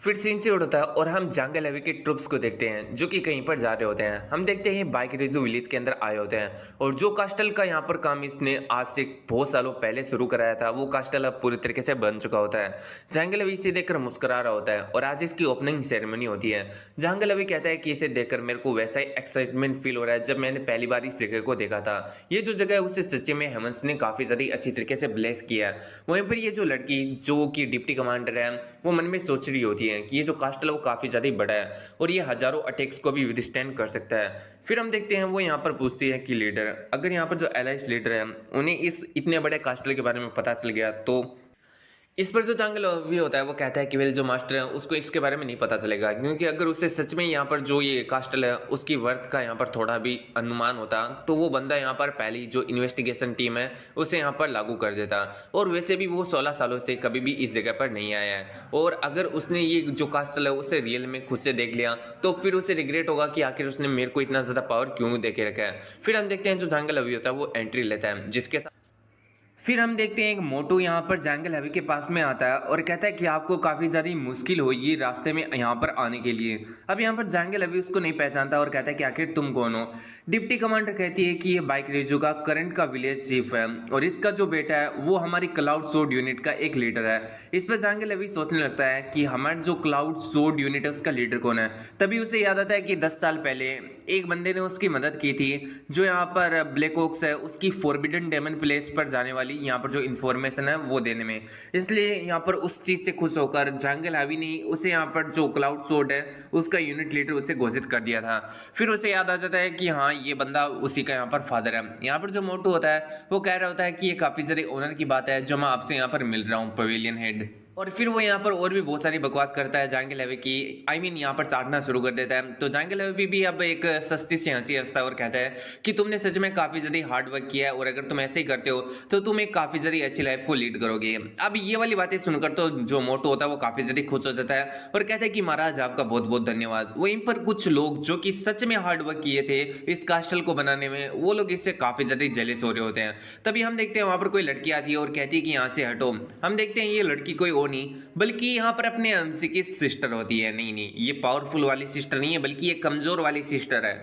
फिर सीन से होता है और हम जंगल लेवी के ट्रुप्स को देखते हैं जो कि कहीं पर जा रहे होते हैं। हम देखते हैं बाइक रेजू विलेज के अंदर आए होते हैं और जो कास्टल का यहाँ पर काम इसने आज से बहुत सालों पहले शुरू कराया था वो कास्टल अब पूरी तरीके से बन चुका होता है। जंगल लेवी इसे देखकर मुस्कुरा रहा होता है और आज इसकी ओपनिंग सेरेमनी होती है। जंगल लेवी कहता है कि इसे देखकर मेरे को वैसा ही एक्साइटमेंट फील हो रहा है जब मैंने पहली बार इस जगह को देखा था। ये जो जगह है उसे सच्चे में हेमंत ने काफी ज्यादा अच्छी तरीके से ब्लेस किया है। वहीं पर ये जो लड़की जो कि डिप्टी कमांडर है वो मन में सोच रही होती है कि ये जो कास्टल है वो काफी ज्यादा बड़ा है और ये हजारों अटैक्स को भी विदस्टैंड कर सकता है। फिर हम देखते हैं वो यहाँ पर पूछती है कि लीडर, अगर यहाँ पर जो एलाइस लीडर है उन्हें इस इतने बड़े कास्टल के बारे में पता चल गया तो इस पर जो जंगल भी होता है वो कहता है कि वेल जो मास्टर है उसको इसके बारे में नहीं पता चलेगा, क्योंकि अगर उसे सच में यहाँ पर जो ये कास्टल है उसकी वर्थ का यहाँ पर थोड़ा भी अनुमान होता तो वो बंदा यहाँ पर पहली जो इन्वेस्टिगेशन टीम है उसे यहाँ पर लागू कर देता। और वैसे भी वो 16 सालों से कभी भी इस जगह पर नहीं आया है और अगर उसने ये जो कास्टल है उसे रियल में खुद से देख लिया तो फिर उसे रिग्रेट होगा कि आखिर उसने मेरे को इतना ज्यादा पावर क्यों दे के रखा है। फिर हम देखते हैं जो जंगल अभी होता है वो एंट्री लेता है जिसके साथ फिर हम देखते हैं एक मोटू यहाँ पर जंगल हवी के पास में आता है और कहता है कि आपको काफी ज्यादा मुश्किल होगी रास्ते में यहाँ पर आने के लिए। अब यहाँ पर जंगल हवी उसको नहीं पहचानता और कहता है कि आखिर तुम कौन हो। डिप्टी कमांडर कहती है कि ये बाइक रेजो का करंट का विलेज चीफ है और इसका जो बेटा है वो हमारी क्लाउड सोर्ड यूनिट का एक लीडर है। इस पर जंगल हवी सोचने लगता है कि हमारा जो क्लाउड सोर्ड यूनिट है उसका लीडर कौन है। तभी उसे याद आता है कि 10 साल पहले एक बंदे ने उसकी मदद की थी जो यहाँ पर ब्लैक ओक्स है उसकी फॉरबिडन डेमन प्लेस पर जाने वाली यहाँ पर जो इन्फॉर्मेशन है वो देने में। इसलिए यहाँ पर उस चीज से खुश होकर जंगल हवी ने उसे यहाँ पर जो क्लाउड सोर्ड है उसका यूनिट लीडर उसे घोषित कर दिया था। फिर उसे याद आ जाता है कि हाँ ये बंदा उसी का यहाँ पर फादर है। यहाँ पर जो मोटू होता है वो कह रहा होता है कि ये काफी ज्यादा ऑनर की बात है जो मैं आपसे यहाँ पर मिल रहा हूँ पवेलियन हेड। और फिर वो यहाँ पर और भी बहुत सारी बकवास करता है जंगल हवी की, यहाँ पर चाटना शुरू कर देता है। तो जंगल हवी भी अब एक सस्ती सी हंसी हंसता है और कहता है कि तुमने सच में काफी ज्यादा हार्ड वर्क किया है और अगर तुम ऐसे ही करते हो तो तुम एक काफी ज्यादा अच्छी लाइफ को लीड करोगे। अब ये वाली बातें सुनकर तो जो मोटो होता है वो काफी ज्यादा खुश हो जाता है और कहता है कि महाराज आपका बहुत बहुत धन्यवाद। वहीं पर कुछ लोग जो कि सच में हार्ड वर्क किए थे इस कास्टल को बनाने में वो लोग इससे काफी ज्यादा जेलस हो रहे होते हैं। तभी हम देखते हैं वहां पर कोई लड़की आती है और कहती है कि यहाँ से हटो। हम देखते हैं ये लड़की कोई और नहीं बल्कि यहाँ पर अपने अंशी की सिस्टर होती है। नहीं, ये पावरफुल वाली सिस्टर नहीं है बल्कि ये कमजोर वाली सिस्टर है।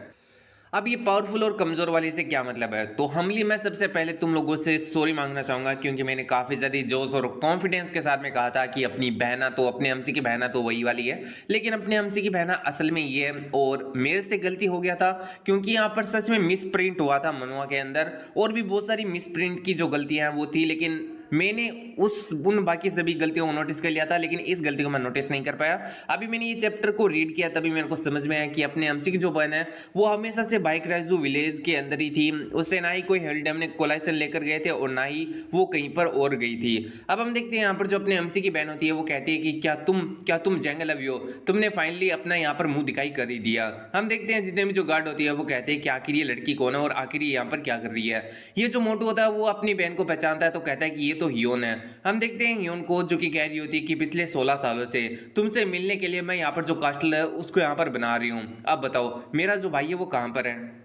अब ये पावरफुल और कमजोर वाली से क्या मतलब है, तो हमली मैं सबसे पहले तुम लोगों से सॉरी मांगना चाहूंगा क्योंकि मैंने काफी ज्यादा जोश और कॉन्फिडेंस के साथ में कहा था कि अपनी बहना तो अपने हमसी की बहना तो वही वाली है, लेकिन अपने हमसी की बहना असल में ये है और मेरे से गलती हो गया था क्योंकि यहाँ पर सच में मिस प्रिंट हुआ था मनुआ के अंदर और भी बहुत सारी मिस प्रिंट की जो गलतियां हैं वो थी, लेकिन मैंने उन बाकी सभी गलतियों को नोटिस कर लिया था लेकिन इस गलती को मैं नोटिस नहीं कर पाया। अभी मैंने ये चैप्टर को रीड किया तभी मेरे को समझ में आया कि अपने हमसी की जो बहन है वो हमेशा से बाइक राइजू विलेज के अंदर ही थी। उससे ना ही कोई हेल्डम ने कोलाइसन लेकर गए थे और ना ही वो कहीं पर और गई थी। अब हम देखते हैं यहाँ पर जो अपने हमसी की बहन होती है वो कहती है कि क्या तुम जंगल लवी हो, तुमने फाइनली अपना यहाँ पर मुंह दिखाई कर ही दिया। हम देखते हैं जितने भी जो गार्ड होती है वो कहते हैं कि आखिर ये लड़की कौन है और आखिर ये यहाँ पर क्या कर रही है। ये जो मोटू होता है वो अपनी बहन को पहचानता है तो कहता है कि ये तो हियोन है। हम देखते हैं हियोन को जो कि कह रही होती है कि पिछले 16 सालों से तुमसे मिलने के लिए मैं यहाँ पर जो कास्टल है उसको यहाँ पर बना रही हूँ। अब बताओ मेरा जो भाई है वो कहाँ पर है।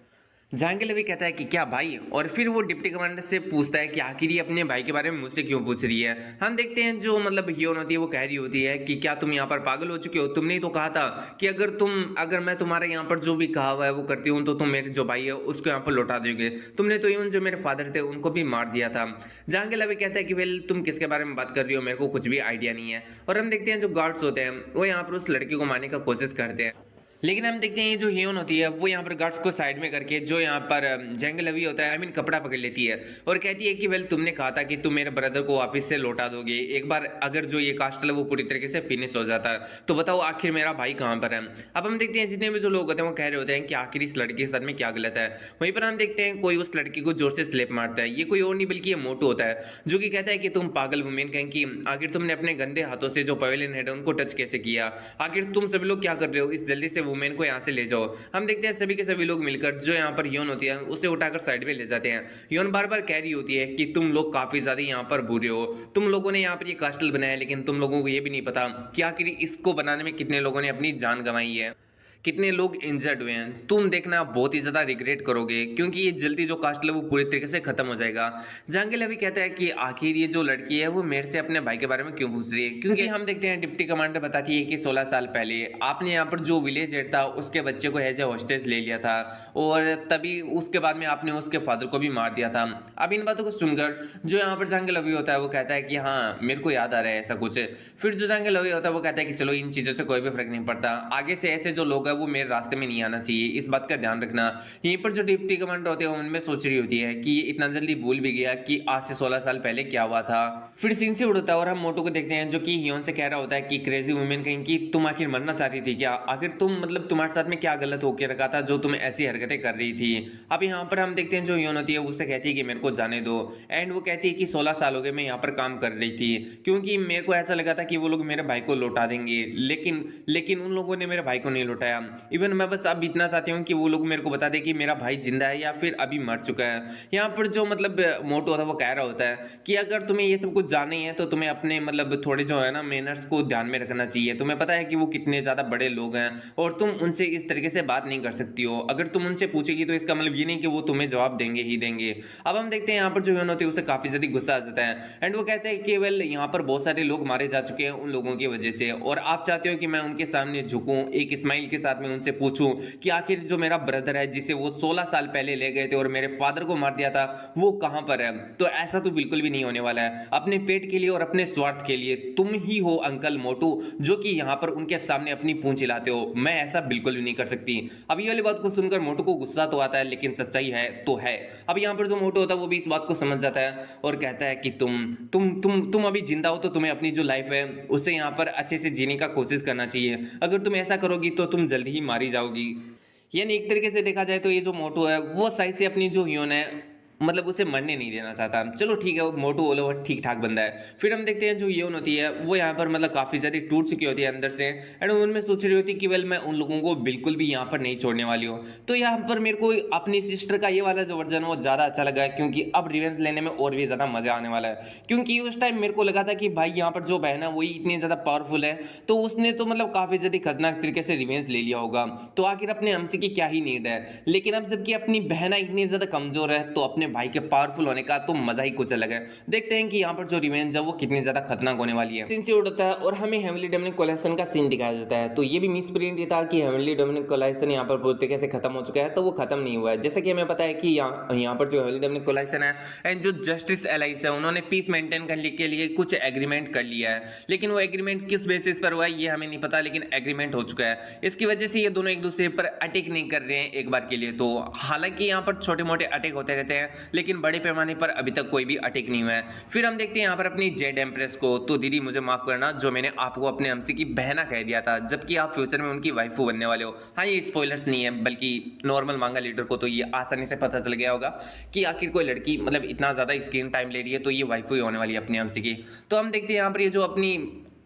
जंगल भी कहता है कि क्या भाई, और फिर वो डिप्टी कमांडर से पूछता है कि आखिर ये अपने भाई के बारे में मुझसे क्यों पूछ रही है। हम देखते हैं जो मतलब हियोन होती है वो कह रही होती है कि क्या तुम यहाँ पर पागल हो चुके हो, तुमने ही तो कहा था कि अगर मैं तुम्हारे यहाँ पर जो भी कहा हुआ है वो करती हूँ तो तुम मेरे जो भाई है उसको यहाँ पर लौटा दोगे। तुमने तो इवन जो मेरे फादर थे उनको भी मार दिया था। जंगल भी कहता है कि वेल तुम किसके बारे में बात कर रही हो, मेरे को कुछ भी आइडिया नहीं है। और हम देखते हैं जो गार्ड्स होते हैं वो यहाँ पर उस लड़की को मारने का कोशिश करते हैं, लेकिन हम देखते हैं ये जो हियोन होती है वो यहाँ पर गार्ड्स को साइड में करके जो यहाँ पर जंगल लवी होता है कपड़ा पकड़ लेती है और कहती है कि वेल तुमने कहा था कि तुम मेरे ब्रदर को वापस से लौटा दोगे एक बार अगर जो ये कास्टल है वो पूरी तरीके से फिनिश हो जाता है, तो बताओ आखिर मेरा भाई कहाँ पर है। अब हम देखते हैं जितने भी जो लोग होते हैं वो कह रहे होते हैं कि आखिर इस लड़की के साथ में क्या गलत है। वहीं पर हम देखते हैं कोई उस लड़की को जोर से स्लेप मारता है। ये कोई और नहीं बल्कि ये मोटू होता है जो कि कहता है कि तुम पागल वुमेन कहें कि आखिर तुमने अपने गंदे हाथों से जो पवेलियन हेड है उनको टच कैसे किया, आखिर तुम सभी लोग क्या कर रहे हो, इस जल्दी से वुमेन को यहाँ से ले जाओ। हम देखते हैं सभी के सभी लोग मिलकर जो यहाँ पर योन होती है उसे उठाकर साइड में ले जाते हैं। योन बार बार कह रही होती है कि तुम लोग काफी ज्यादा यहाँ पर बुरे हो, तुम लोगों ने यहाँ पर ये कास्टल बनाया लेकिन तुम लोगों को ये भी नहीं पता कि आखिर इसको बनाने में कितने लोगों ने अपनी जान गंवाई है। कितने लोग इंजर्ड हुए हैं, तुम देखना बहुत ही ज्यादा रिग्रेट करोगे, क्योंकि ये जल्दी जो कास्टल है वो पूरी तरीके से खत्म हो जाएगा। जंगल अभी कहता है कि आखिर ये जो लड़की है वो मेरे से अपने भाई के बारे में क्यों पूछ रही है, क्योंकि हम देखते हैं डिप्टी कमांडर बताती है कि 16 साल पहले आपने यहाँ पर जो विलेज हेड था उसके बच्चे को एज ए हॉस्टेज ले लिया था, और तभी उसके बाद में आपने उसके फादर को भी मार दिया था। अब इन बातों को सुनकर जो यहाँ पर जंगल अभी होता है वो कहता है कि हाँ मेरे को याद आ रहा है ऐसा कुछ। फिर जो जंगल अभी होता है वो कहता है कि चलो इन चीजों से कोई भी फर्क नहीं पड़ता, आगे से ऐसे जो लोग हैं वो मेरे रास्ते में नहीं आना चाहिए, इस बात का ध्यान रखना। यहीं पर जो डिप्टी कमांडर होते हैं उनमें सोच रही होती है कि ये इतना जल्दी भूल भी गया कि आज से 16 साल पहले क्या हुआ था। फिर सीन से उड़ता है और हम मोटू को देखते हैं जो कि हियोन से कह रहा होता है कि क्रेजी वुमेन कहीं कि तुम आखिर मरना चाहती थी क्या, आखिर तुम मतलब तुम्हारे साथ में क्या गलत होके रखा था जो तुम ऐसी हरकतें कर रही थी। अब यहाँ पर हम देखते हैं जो हियोन होती है उससे कहती है कि मेरे को जाने दो, एंड वो कहती है कि 16 साल हो गए मैं यहाँ पर काम कर रही थी, क्योंकि मेरे को ऐसा लगा था कि वो लोग मेरे भाई को लौटा देंगे, लेकिन उन लोगों ने मेरे भाई को नहीं लौटाया। इवन मैं बस अब इतना चाहती हूँ कि वो लोग मेरे को बता दे कि मेरा भाई जिंदा है या फिर अभी मर चुका है। यहाँ पर जो मतलब मोटो होता है वो कह रहा होता है कि अगर तुम्हें ये सब कुछ जानना ही है तो तुम्हें अपने मतलब थोड़े जो है ना मैनर्स को ध्यान में रखना चाहिए। तुम्हें पता है कि वो कितने ज्यादा बड़े लोग हैं और तुम उनसे इस तरीके से बात नहीं कर सकती हो, अगर तुम उनसे पूछेगी तो इसका मतलब ये नहीं कि वो तुम्हें जवाब देंगे ही देंगे। अब हम देखते हैं यहाँ पर जो ह्यून होती है उसे काफी ज्यादा गुस्सा आ जाता है, एंड वो कहते हैं कि केवल यहाँ पर बहुत सारे लोग मारे जा चुके हैं उन लोगों की वजह से, और आप चाहते हो कि मैं उनके सामने झुकूं, एक स्माइल के साथ में उनसे पूछूं कि आखिर जो मेरा ब्रदर है जिसे वो 16 साल पहले ले गए थे और मेरे फादर को मार दिया था वो कहां पर है। तो ऐसा तो बिल्कुल भी नहीं होने वाला है। अपने पेट के लिए और अपने स्वार्थ के लिए तुम ही हो अंकल मोटू जो कि यहाँ पर उनके सामने अपनी पूंछ हिलाते हो, मैं ऐसा बिल्कुल भी नहीं कर सकती। अब ये वाली बात को सुनकर मोटू को गुस्सा तो आता है, लेकिन सच्चाई है तो है। अब यहाँ पर जो मोटू होता है वो भी इस बात को समझ जाता है और कहता है कि तुम अभी जिंदा हो तो तुम्हें अपनी जो लाइफ है उसे यहाँ पर अच्छे से जीने का कोशिश करना चाहिए, अगर तुम ऐसा करोगी तो तुम जल्दी ही मारी जाओगी। यानी एक तरीके से देखा जाए तो ये जो मोटू है वो सही से अपनी जो ह्यून है मतलब उसे मरने नहीं देना चाहता। चलो ठीक है, वो मोटू ओलो वो ठीक ठाक बंदा है। फिर हम देखते हैं जो ह्यून होती है वो यहाँ पर मतलब काफी ज्यादा टूट चुकी होती है अंदर से, एंड उनमें सोच रही होती है कि वेल मैं उन लोगों को बिल्कुल भी यहाँ पर नहीं छोड़ने वाली हूँ। तो यहाँ पर मेरे को अपनी सिस्टर का ये वाला जो वर्जन है वो ज्यादा अच्छा लगा है, क्योंकि अब रिवेंज लेने में और भी ज्यादा मजा आने वाला है। क्योंकि उस टाइम मेरे को लगा था कि भाई यहाँ पर जो बहन है वही इतनी ज्यादा पावरफुल है तो उसने तो मतलब काफी ज्यादा खतरनाक तरीके से रिवेंज ले लिया होगा, तो आखिर अपने हमसे की क्या ही नीड है। लेकिन अब जबकि अपनी बहना इतनी ज्यादा कमजोर है तो अपने भाई के पावरफुल होने का तो मजा ही कुछ अलग है। देखते हैं कि यहाँ पर जो रिवेंज है वो कितनी ज्यादा खतरनाक होने वाली है। सीन से उड़ता है और हमें हेवनली डोमिनिक कोलाइसन का सीन दिखाया जाता है। तो ये भी मिस प्रिंट था कि हेवनली डोमिनिक कोलाइसन यहाँ पर पूरी तरीके से खत्म हो चुका है, तो वो खत्म नहीं हुआ है। जैसे कि हमें पता है कि यहाँ पर जो हेवनली डोमिनिक कोलाइसन है एंड जो जस्टिस एलाइस है उन्होंने पीस मेंटेन करने के लिए कुछ एग्रीमेंट कर लिया है, लेकिन वो एग्रीमेंट किस बेसिस पर हुआ है ये हमें नहीं पता, लेकिन एग्रीमेंट हो चुका है। इसकी वजह से ये दोनों एक दूसरे पर अटैक नहीं कर रहे हैं एक बार के लिए। तो हालांकि यहाँ पर छोटे मोटे अटैक होते रहते हैं लेकिन बड़े पैमाने पर अभी तक कोई भी अटैक नहीं हुआ है। फिर हम देखते हैं यहाँ पर अपनी जेड एम्प्रेस को। तो दीदी मुझे माफ करना जो मैंने आपको अपने हमसे की बहना कह दिया था, जबकि आप फ्यूचर में उनकी वाइफू बनने वाले हो। हाँ ये स्पॉयलर्स नहीं है, बल्कि नॉर्मल मांगा लीडर को तो ये आसानी से पता चल गया होगा कि आखिर कोई लड़की मतलब इतना ज्यादा स्क्रीन टाइम ले रही है तो ये वाइफू ही होने वाली है अपने हमसे की। तो हम देखते हैं यहाँ पर ये जो अपनी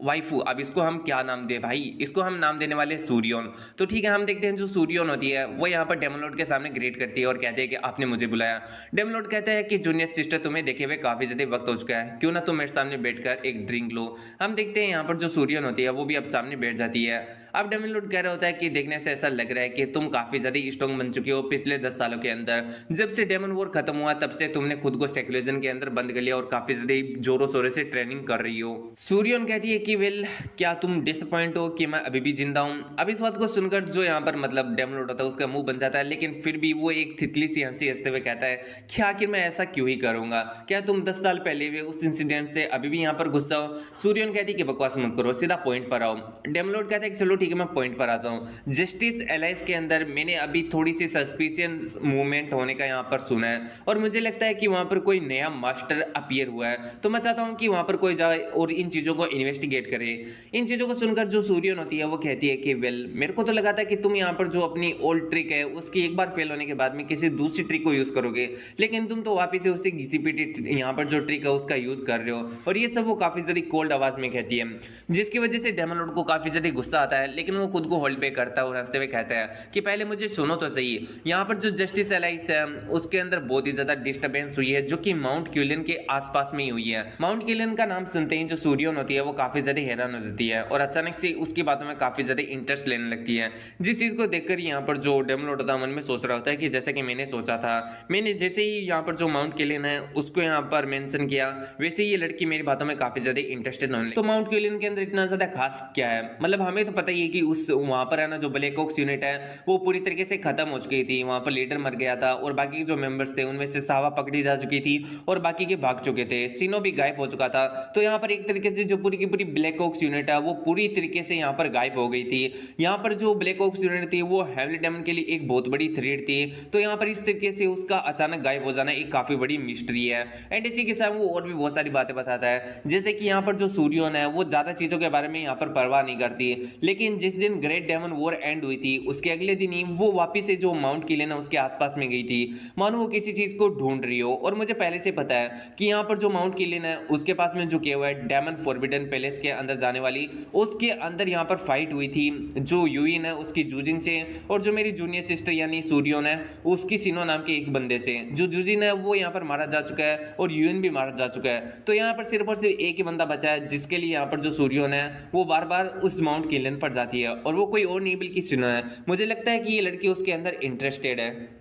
वाइफू, अब इसको हम क्या नाम दे भाई, इसको हम नाम देने वाले सूर्योन। तो ठीक है, हम देखते हैं जो सूर्योन होती है वो यहाँ पर डेमोलॉर्ड के सामने ग्रेट करती है और कहते हैं कि आपने मुझे बुलाया। डेमोलॉर्ड कहता है कि जूनियर सिस्टर तुम्हें देखे हुए काफी ज्यादा वक्त हो चुका है, क्यों ना तुम मेरे सामने बैठकर एक ड्रिंक लो। हम देखते हैं यहाँ पर जो सूर्योन होती है वो भी अब सामने बैठ जाती है। अब डेमोलॉर्ड कह रहा होता है कि देखने से ऐसा लग रहा है कि तुम काफी ज्यादा स्ट्रॉन्ग बन चुके हो पिछले 10 सालों के अंदर। जब से डेमन वॉर खत्म हुआ तब से तुमने खुद को सेक्युलरिज्म के अंदर बंद कर लिया और काफी ज्यादा जोरों शोरों से ट्रेनिंग कर रही हो। सूर्योन कहती है कि वेल क्या तुम डिसअपॉइंट हो कि मैं अभी भी जिंदा हूं। अब इस बात को सुनकर जो यहाँ पर मतलब डेमोलॉर्ड होता है उसका मुंह बन जाता है, लेकिन फिर भी वो एक तितली सी हंसी हंसते हुए कहता है कि आखिर मैं ऐसा क्यों ही करूंगा, क्या तुम 10 साल पहले हुए उस इंसिडेंट से अभी भी यहाँ पर गुस्सा हो। सूर्योन कहती है कि बकवास मत करो, सीधा पॉइंट पर आओ। डेमोलॉर्ड कहता है कि चलो ठीक है मैं पॉइंट पर आता हूँ। जस्टिस एलाइस के अंदर मैंने अभी थोड़ी सी सस्पिशियस मूवमेंट होने का यहाँ पर सुना है और मुझे लगता है कि वहां पर कोई नया मास्टर अपीयर हुआ है, तो मैं चाहता हूँ कि वहां पर कोई जाए और इन चीजों को इन्वेस्टिगेट करे। इन चीजों को सुनकर जो सूर्योन होती है वो कहती है कि वेल मेरे को तो लगा था कि तुम यहाँ पर जो अपनी ओल्ड ट्रिक है उसकी एक बार फेल होने के बाद में किसी दूसरी ट्रिक को यूज करोगे, लेकिन तुम तो वापिस से उससे घिसी पीटी यहाँ पर जो ट्रिक है उसका यूज कर रहे हो। और ये सब वो काफी ज्यादा कोल्ड आवाज में कहती है, जिसकी वजह से डेमोलॉर्ड को काफी ज्यादा गुस्सा आता है, लेकिन वो खुद को होल्ड बैक करता है और हंसते हुए कहता है कि पहले मुझे सुनो तो सही। यहाँ पर जो जस्टिस एलाइस है उसके अंदर बहुत ही ज्यादा डिस्टर्बेंस हुई है जो कि माउंट क्यूलियन के आसपास में ही हुई है। माउंट क्यूलियन का नाम सुनते ही जो सूर्योन होती है वो काफी ज़्यादा हैरान हो जाती है और अचानक से उसकी बातों में काफ़ी ज़्यादा इंटरेस्ट लेने लगती है, जिस चीज़ को देखकर यहाँ पर जो डेमलॉर्ड होता है मन में सोच रहा होता है कि जैसा कि मैंने सोचा था, मैंने जैसे ही यहाँ पर जो माउंट किलियन है उसको यहाँ पर मेंशन किया, वैसे ही ये लड़की मेरी बातों में काफ़ी ज़्यादा इंटरेस्टेड होने लगी। तो माउंट किलियन के अंदर इतना ज़्यादा खास क्या है, मतलब हमें तो पता ही है कि उस वहाँ पर है ना जो ब्लैक ऑक्स यूनिट है वो पूरी तरीके से खत्म हो चुकी थी, वहाँ पर लीडर मर गया था और बाकी जो मेंबर्स थे उनमें से सावा पकड़ी जा चुकी थी और बाकी के भाग चुके थे, सीनो भी गायब हो चुका था। तो यहाँ पर एक तरीके से जो पूरी की पूरी ब्लैक ऑक्स यूनिट है वो पूरी तरीके से यहाँ पर गायब हो गई थी। यहाँ पर जो ब्लैक ऑक्स यूनिट थी वो हेवली डेमन के लिए एक बहुत बड़ी थ्रेट थी, तो यहाँ पर इस तरीके से उसका अचानक गायब हो जाना एक काफी बड़ी मिस्ट्री है। एंड इसी के साथ वो और भी बहुत सारी बातें बताता है, जैसे कि यहाँ पर जो सूर्योन है वो ज्यादा चीजों के बारे में यहाँ पर परवाह नहीं करती, लेकिन जिस दिन ग्रेट डेमन वॉर एंड हुई थी उसके अगले दिन ही वो वापिस से जो माउंट किलियन है उसके आसपास में गई थी, मानो वो किसी चीज को ढूंढ रही हो। और मुझे पहले से पता है कि यहाँ पर जो माउंट किलियन है उसके पास में जो किया हुआ है डेमन फॉरबिडन पैलेस के अंदर जाने वाली, उसके अंदर यहाँ पर फाइट हुई थी जो यूइन है उसकी जूजिन से और जो मेरी जूनियर सिस्टर यानी सूर्योन है उसकी सीनो नाम के एक बंदे से। जो जूजिन है वो यहाँ पर मारा जा चुका है और यूइन भी मारा जा चुका है, तो यहाँ पर सिर्फ और सिर्फ एक ही बंदा बचा है जिसके लिए यहाँ पर जो सूर्योन है वो बार बार उस माउंट किलियन पर जाती है और वो कोई और नहीं बल्कि सीनो है। मुझे लगता है कि ये लड़की उसके अंदर इंटरेस्टेड है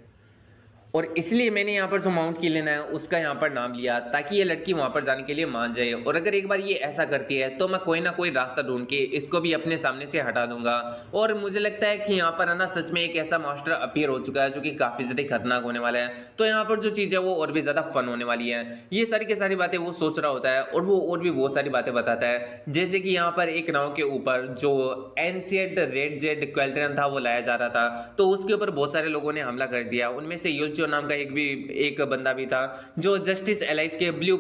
और इसलिए मैंने यहाँ पर जो माउंट किलियन है उसका यहाँ पर नाम लिया ताकि ये लड़की वहाँ पर जाने के लिए मान जाए, और अगर एक बार ये ऐसा करती है तो मैं कोई ना कोई रास्ता ढूंढ के इसको भी अपने सामने से हटा दूंगा। और मुझे लगता है कि यहाँ पर है ना सच में एक ऐसा मास्टर अपीयर हो चुका है जो कि काफी ज्यादा खतरनाक होने वाला है, तो यहाँ पर जो चीज है वो और भी ज्यादा फन होने वाली है। ये सारी की सारी बातें वो सोच रहा होता है और वो और भी बहुत सारी बातें बताता है, जैसे कि यहाँ पर एक नाव के ऊपर जो एंशिएंट रेड जेड क्वेल्ट्रन था वो लाया जा रहा था, तो उसके ऊपर बहुत सारे लोगों ने हमला कर दिया। उनमें से युलचो नाम का एक बंदा भी था जो जस्टिस एलाइस के ब्लू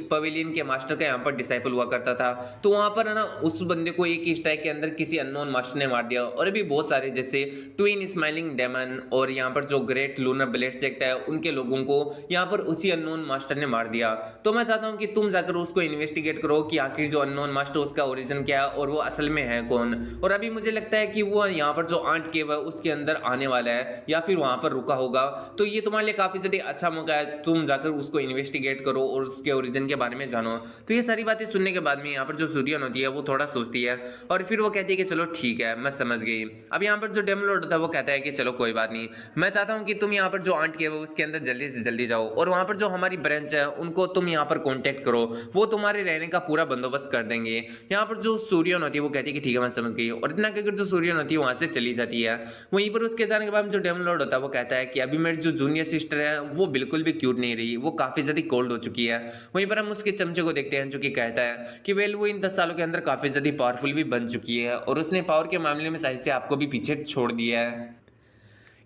पवेलियन के मास्टर का यहाँ पर डिसाइपल हुआ करता था, तो वहां पर है ना उस बंदे को एक ही स्ट्राइक के अंदर किसी अननोन मास्टर ने मार दिया। और भी बहुत सारे जैसे ट्विन स्माइलिंग डेमन और यहाँ पर जो ग्रेट लूनर ब्लेड सेक्ट है उनके लोगों को यहाँ पर उसी अननोन मास्टर ने मार दिया। तो मैं चाहता हूँ कि तुम जाकर उसको इन्वेस्टिगेट करो कि आखिर जो अननोन मास्टर उसका ओरिजिन क्या है और वो असल में है कौन। और अभी मुझे लगता है कि वो यहाँ पर जो आंट केव है उसके अंदर आने वाला है या फिर वहां पर रुका होगा, तो ये तुम्हारे लिए काफी ज्यादा अच्छा मौका है, तुम जाकर उसको इन्वेस्टिगेट करो और उसके ओरिजिन के बारे में जानो। तो ये सारी बातें सुनने के बाद में यहाँ पर जो सूर्यन होती है वो थोड़ा सोचती है और फिर वो कहती है कि चलो ठीक है मैं समझ गई। अब यहाँ पर जो डेमलॉर्ड होता है वो कहता है कि चलो कोई बात नहीं, मैं चाहता हूँ कि तुम यहाँ पर जो आंट के उसके अंदर जल्दी से जल्दी जाओ और वहां पर जो हमारी ब्रांच है उनको तुम यहाँ पर कॉन्टेक्ट करो, वो तुम्हारे रहने का पूरा बंदोबस्त कर देंगे। यहाँ पर जो सूर्यन होती है वो कहती है कि ठीक है मैं समझ गई, और इतना कहकर जो सूर्यन होती है वहां से चली जाती है। वहीं पर उसके जाने के बाद जो डेमलॉर्ड होता है वो कहता है कि अभी मेरी जो जूनियर सिस्टर है वो बिल्कुल भी क्यूट नहीं रही, वो काफी ज्यादा कोल्ड हो चुकी है। वहीं पर हम उसके चमचे को देखते हैं जो कि कहता है कि वेल वो इन 10 सालों के अंदर काफी ज्यादा पावरफुल भी बन चुकी है और उसने पावर के मामले में शायद से आपको भी पीछे छोड़ दिया है।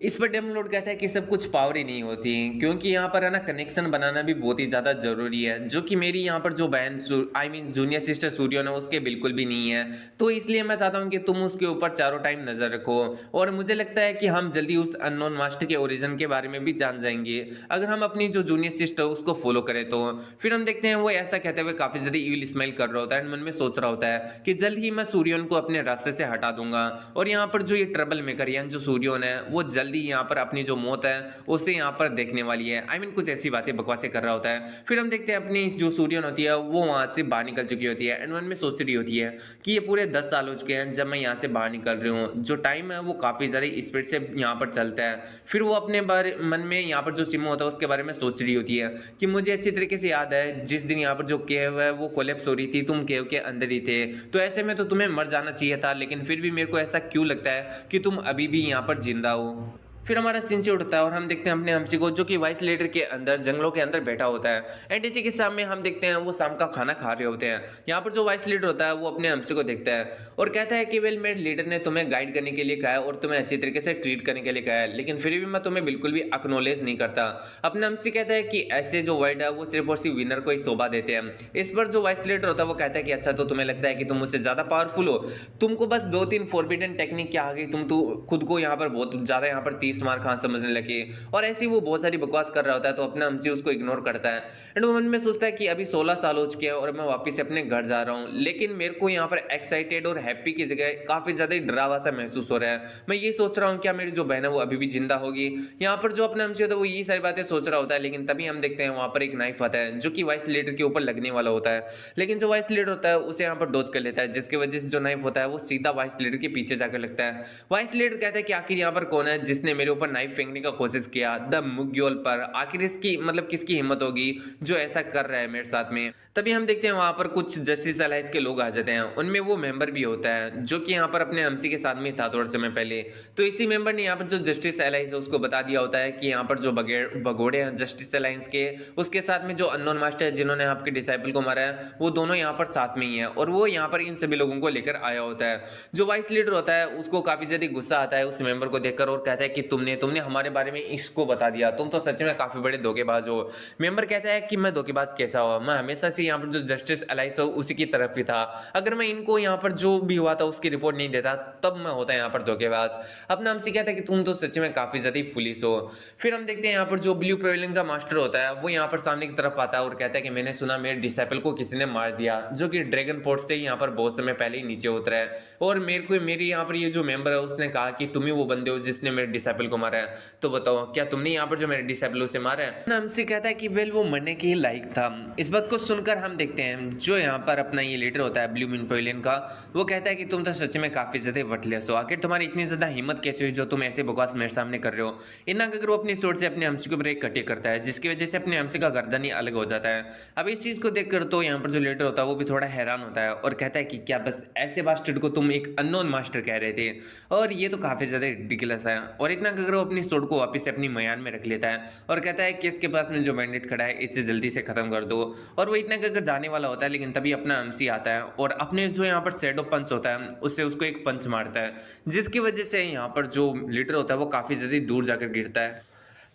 इस पर डेमलॉर्ड कहता है कि सब कुछ पावर ही नहीं होती, क्योंकि यहाँ पर है ना कनेक्शन बनाना भी बहुत ही ज्यादा जरूरी है, जो कि मेरी यहाँ पर जो बहन जूनियर सिस्टर सूर्यन है उसके बिल्कुल भी नहीं है। तो इसलिए मैं चाहता हूँ कि तुम उसके ऊपर चारों टाइम नजर रखो, और मुझे लगता है कि हम जल्दी उस अननोन मास्टर के ओरिजिन के बारे में भी जान जाएंगे अगर हम अपनी जो जूनियर सिस्टर उसको फॉलो करें। तो फिर हम देखते हैं वो ऐसा कहते हुए काफी ज्यादा इविल स्माइल कर रहा होता है, मन में सोच रहा होता है कि जल्द ही मैं सूर्यन को अपने रास्ते से हटा दूंगा, और यहाँ पर जो ये ट्रबल मेकर यानी जो सूर्यन है वो जल्दी यहाँ पर अपनी जो मौत है उसे यहाँ पर देखने वाली है। आई मीन कुछ ऐसी बातें बकवासें कर रहा होता है। फिर हम देखते हैं अपनी जो सूर्यन होती है वो वहां से बाहर निकल चुकी होती है एंड मन में सोच रही होती है कि ये पूरे 10 साल हो चुके हैं जब मैं यहाँ से बाहर निकल रही हूँ, जो टाइम है वो काफी ज्यादा स्पीड से यहाँ पर चलता है। फिर वो अपने बारे मन में यहाँ पर जो सिमो होता है उसके बारे में सोच रही होती है कि मुझे अच्छी तरीके से याद है जिस दिन यहाँ पर जो केव है वो कोलैप्स हो रही थी, तुम केव के अंदर ही थे, तो ऐसे में तो तुम्हें मर जाना चाहिए था, लेकिन फिर भी मेरे को ऐसा क्यों लगता है कि तुम अभी भी यहाँ पर जिंदा हो। फिर हमारा सीन से उठता है और हम देखते हैं अपने हमसी को जो कि वाइस लीडर के अंदर जंगलों के अंदर बैठा होता है एंड इसी के सामने हम देखते हैं वो शाम का खाना खा रहे होते हैं। यहाँ पर जो वाइस लीडर होता है वो अपने हमसी को देखता है और कहता है कि वेल मेरे लीडर ने तुम्हें गाइड करने के लिए कहा है और तुम्हें अच्छी तरीके से ट्रीट करने के लिए कहा है, लेकिन फिर भी मैं तुम्हें बिल्कुल भी एक्नॉलेज नहीं करता। अपने हमसी कहता है कि ऐसे जो वर्ड है वो सिर्फ और सिर्फ विनर को ही शोभा देते हैं। इस पर जो वाइस लीडर होता है वो कहता है कि अच्छा तो तुम्हें लगता है कि तुम मुझसे ज्यादा पावरफुल हो, तुमको बस 2-3 फॉरबिडन टेक्निक क्या आ गई, तुम तो खुद को यहाँ पर बहुत ज्यादा यहाँ पर 30 तीस मार खां समझने लगे, और ऐसी वो बहुत सारी बकवास कर रहा होता है। तो अपना अमसी उसको इग्नोर करता है एंड वो मन में सोचता है कि अभी 16 साल हो चुके हैं और मैं वापस से अपने घर जा रहा हूँ, लेकिन मेरे को यहाँ पर एक्साइटेड और हैप्पी की जगह काफी ज्यादा डरावा सा महसूस हो रहा है। मैं ये सोच रहा हूँ क्या मेरी जो बहन है वो अभी भी जिंदा होगी। यहाँ पर जो अपना अमसी होता है वो ये सारी बातें सोच रहा होता है, लेकिन तभी हम देखते हैं वहां पर एक नाइफ आता है जो कि वाइस लीडर के ऊपर लगने वाला होता है, लेकिन जो वाइस लीडर होता है उसे यहाँ पर डॉज कर लेता है, जिसकी वजह से जो नाइफ होता है वो सीधा वाइस लीडर के पीछे जाकर लगता है। वाइस लीडर कहता है कि आखिर यहाँ पर कौन है जिसने मेरे ऊपर नाइफ फेंकने का कोशिश किया, द मुग्योल पर। आखिर इसकी मतलब किसकी हिम्मत होगी जो ऐसा कर रहा है मेरे साथ में। तभी हम देखते हैं वहां पर कुछ जस्टिस अलाइंस के लोग आ जाते हैं, उनमें वो मेंबर भी होता है जो कि यहाँ पर अपने अमसी के साथ में था थोड़े समय पहले। तो इसी मेंबर ने यहाँ पर जो जस्टिस अलाइंस है उसको बता दिया होता है कि यहाँ पर जो भगोड़े हैं जस्टिस अलाइंस के, उसके साथ में जो अननोन मास्टर है जिन्होंने आपके डिसाइपल को मारा है, वो दोनों यहाँ पर साथ में ही है, और वो यहाँ पर इन सभी लोगों को लेकर आया होता है। जो वाइस लीडर होता है उसको काफी ज्यादा गुस्सा आता है उस मेंबर को देखकर, और कहता है कि तुमने हमारे बारे में इसको बता दिया, तुम तो सच में काफी बड़े धोखेबाज हो। मेंबर कहता है कि मैं धोखेबाज कैसा हुआ, मैं हमेशा से यहाँ पर जो जस्टिस अलाइंस हो उसी की तरफ ही था। अगर मैं इनको यहाँ पर जो भी हुआ था उसकी रिपोर्ट नहीं देता तब मैं होता यहाँ पर धोखेबाज। अपना हमसे कहता है कि तुम तो सच में काफी ज्यादा फुलिश हो। फिर हम देखते हैं यहाँ पर जो ब्लू पेविलियन का मास्टर होता है वो यहाँ पर सामने की तरफ आता है और कहता है कि मैंने सुना मेरे डिसाइपल को किसी ने मार दिया, जो कि ड्रैगन पोर्ट से यहाँ पर बहुत समय पहले ही नीचे उतरा है, और मेरी यहाँ पर ये जो मेंबर है उसने कहा कि तुम ही वो बंदे हो जिसने मेरे डिसाइपल को मारा है। तो बताओ क्या तुमने यहाँ पर जो मेरे डिसाइपल उसे मारा है? हमसे कहता है कि वेल वो मरने के ही लायक था। इस बात को सुनकर हम देखते हैं जो यहाँ पर अपना ये लीडर होता है ब्लू मून पेविलियन का, वो कहता है कि तुम तो सच में काफी ज्यादा वटलेस हो, आखिर तुम्हारी इतनी ज्यादा हिम्मत कैसे हुई जो तुम ऐसे बकवास मेरे सामने कर रहे हो। इतना अगर वो अपनी सोच से अपने हमसी के ऊपर एक कटी करता है जिसकी वजह से अपने हमसी का गर्दन ही अलग हो जाता है। अब इस चीज को देखकर तो यहाँ पर जो लीडर होता है वो भी थोड़ा हैरान होता है और कहता है कि क्या बस ऐसे बास्टर्ड को तुम एक अननोन मास्टर कह रहे थे, और ये तो काफी ज्यादा रिडिकुलस है। और इतना अगर वो अपनी सोड को वापस से अपनी मयान में रख लेता है और कहता है कि इसके पास में जो बैंडेट खड़ा है इसे जल्दी से खत्म कर दो, और वो इतना अगर जाने वाला होता है, लेकिन तभी अपना एमसी आता है और अपने जो यहाँ पर शैडो पंच होता है उससे उसको एक पंच मारता है, जिसकी वजह से यहाँ पर जो लीडर होता है वो काफी ज्यादा दूर जाकर गिरता है।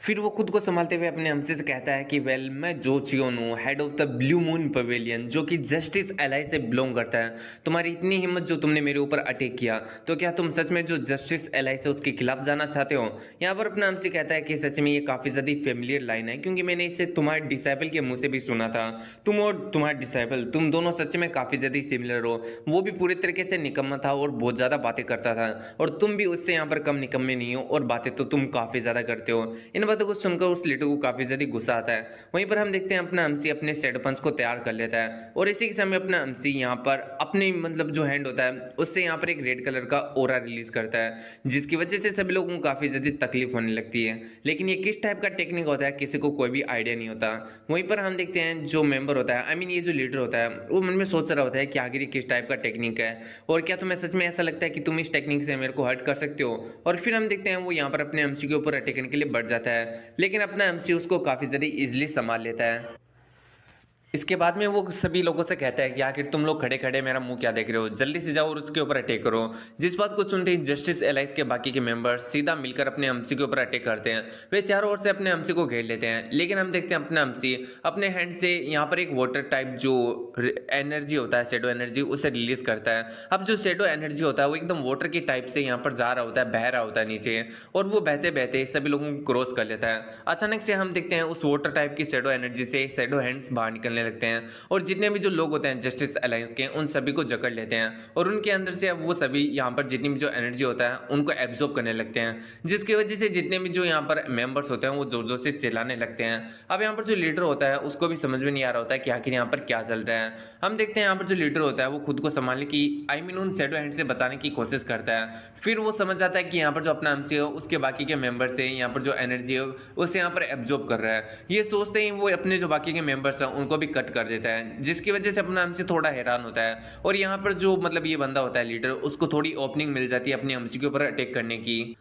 फिर वो खुद को संभालते हुए अपने हमसे से कहता है कि वेल मैं जो चियोन हूँ, head of the blue moon pavilion, जो कि जस्टिस एलाई से बिलोंग करता है। तुम्हारी इतनी हिम्मत जो तुमने मेरे ऊपर अटैक किया, तो क्या तुम सच में जो जस्टिस एलाई से उसके खिलाफ जाना चाहते हो? यहाँ पर अपना हमसे कहता है कि सच में ये काफी ज्यादा फेमिलियर लाइन है, क्योंकि मैंने इसे तुम्हारे डिसाइपल के मुंह से भी सुना था। तुम और तुम्हारा डिसाइपल, तुम दोनों सच में काफी ज्यादा सिमिलर हो। वो भी पूरे तरीके से निकम्मा था और बहुत ज्यादा बातें करता था, और तुम भी उससे यहाँ पर कम निकम्मे नहीं हो, और बातें तो तुम काफी ज्यादा करते हो। इन बातों को सुनकर उस लीडर को काफी ज्यादा गुस्सा आता है। वहीं पर हम देखते हैं अपना हमसी अपने शैडो पंच को तैयार कर लेता है, और इसी के समय अपना हमसी यहाँ पर अपने मतलब जो हैंड होता है उससे यहाँ पर एक रेड कलर का ओरा रिलीज करता है, जिसकी वजह से सभी लोगों को काफी ज्यादा तकलीफ होने लगती है। लेकिन ये किस टाइप का टेक्निक होता है किसी को कोई भी आइडिया नहीं होता। वहीं पर हम देखते हैं जो मेंबर होता है, आई मीन ये जो लीडर होता है, वो मन में सोच रहा होता है कि आखिर ये किस टाइप का टेक्निक है, और क्या तुम्हें सच में ऐसा लगता है कि तुम इस टेक्निक से मेरे को हर्ट कर सकते हो? और फिर हम देखते हैं वो यहाँ पर अपने एमसी के ऊपर अटैक करने के लिए बढ़ जाता है, लेकिन अपना एमसी उसको काफी ज्यादा इजीली संभाल लेता है। इसके बाद में वो सभी लोगों से कहता है कि आखिर तुम लोग खड़े खड़े मेरा मुंह क्या देख रहे हो, जल्दी से जाओ और उसके ऊपर अटैक करो। जिस बात को सुनते ही जस्टिस एलाइस के बाकी के मेंबर्स सीधा मिलकर अपने एमसी के ऊपर अटैक करते हैं। वे चारों ओर से अपने एमसी को घेर लेते हैं, लेकिन हम देखते हैं अपना एमसी अपने हैंड से यहाँ पर एक वाटर टाइप जो एनर्जी होता है, शैडो एनर्जी, उसे रिलीज करता है। अब जो शैडो एनर्जी होता है वो एकदम वाटर की टाइप से यहाँ पर जा रहा होता है, बह रहा होता है नीचे, और वो बहते बहते सभी लोगों को क्रॉस कर लेता है। अचानक से हम देखते हैं उस वाटर टाइप की शैडो एनर्जी से शैडो हैंड्स बाहर निकलने लगते हैं, और जितने भी जो लोग होते हैं जस्टिस अलायंस के उन सभी को जकड़ लेते हैं, और उनके अंदर से अब वो सभी यहाँ पर जितनी भी जो एनर्जी होता है उनको एब्जॉर्ब करने लगते हैं, जिसकी वजह से जितने भी जो यहाँ पर मेंबर्स होते हैं वो जोर जोर से चिल्लाने लगते हैं। अब यहाँ पर जो लीडर होता है उसको भी समझ में नहीं आ रहा होता है कि आखिर यहाँ पर क्या चल रहा है। हम देखते हैं यहाँ पर जो लीडर होता है वो खुद को संभालने की, आई मीन उन शैडो हैंड से बचाने की कोशिश करता है। फिर वो समझ जाता है कि यहाँ पर जो अपना एमसी है उसके बाकी के मेंबर से यहाँ पर जो एनर्जी है उसे यहाँ पर एब्जॉर्ब कर रहा है। ये सोचते ही वो अपने जो बाकी के मेंबर्स हैं उनको भी कट कर देता है, जिसकी वजह से अपना एमसी थोड़ा हैरान होता है। और यहाँ पर जो मतलब ये बंदा होता है लीडर, उसको थोड़ी ओपनिंग मिल जाती है अपने एमसी के ऊपर अटैक करने की,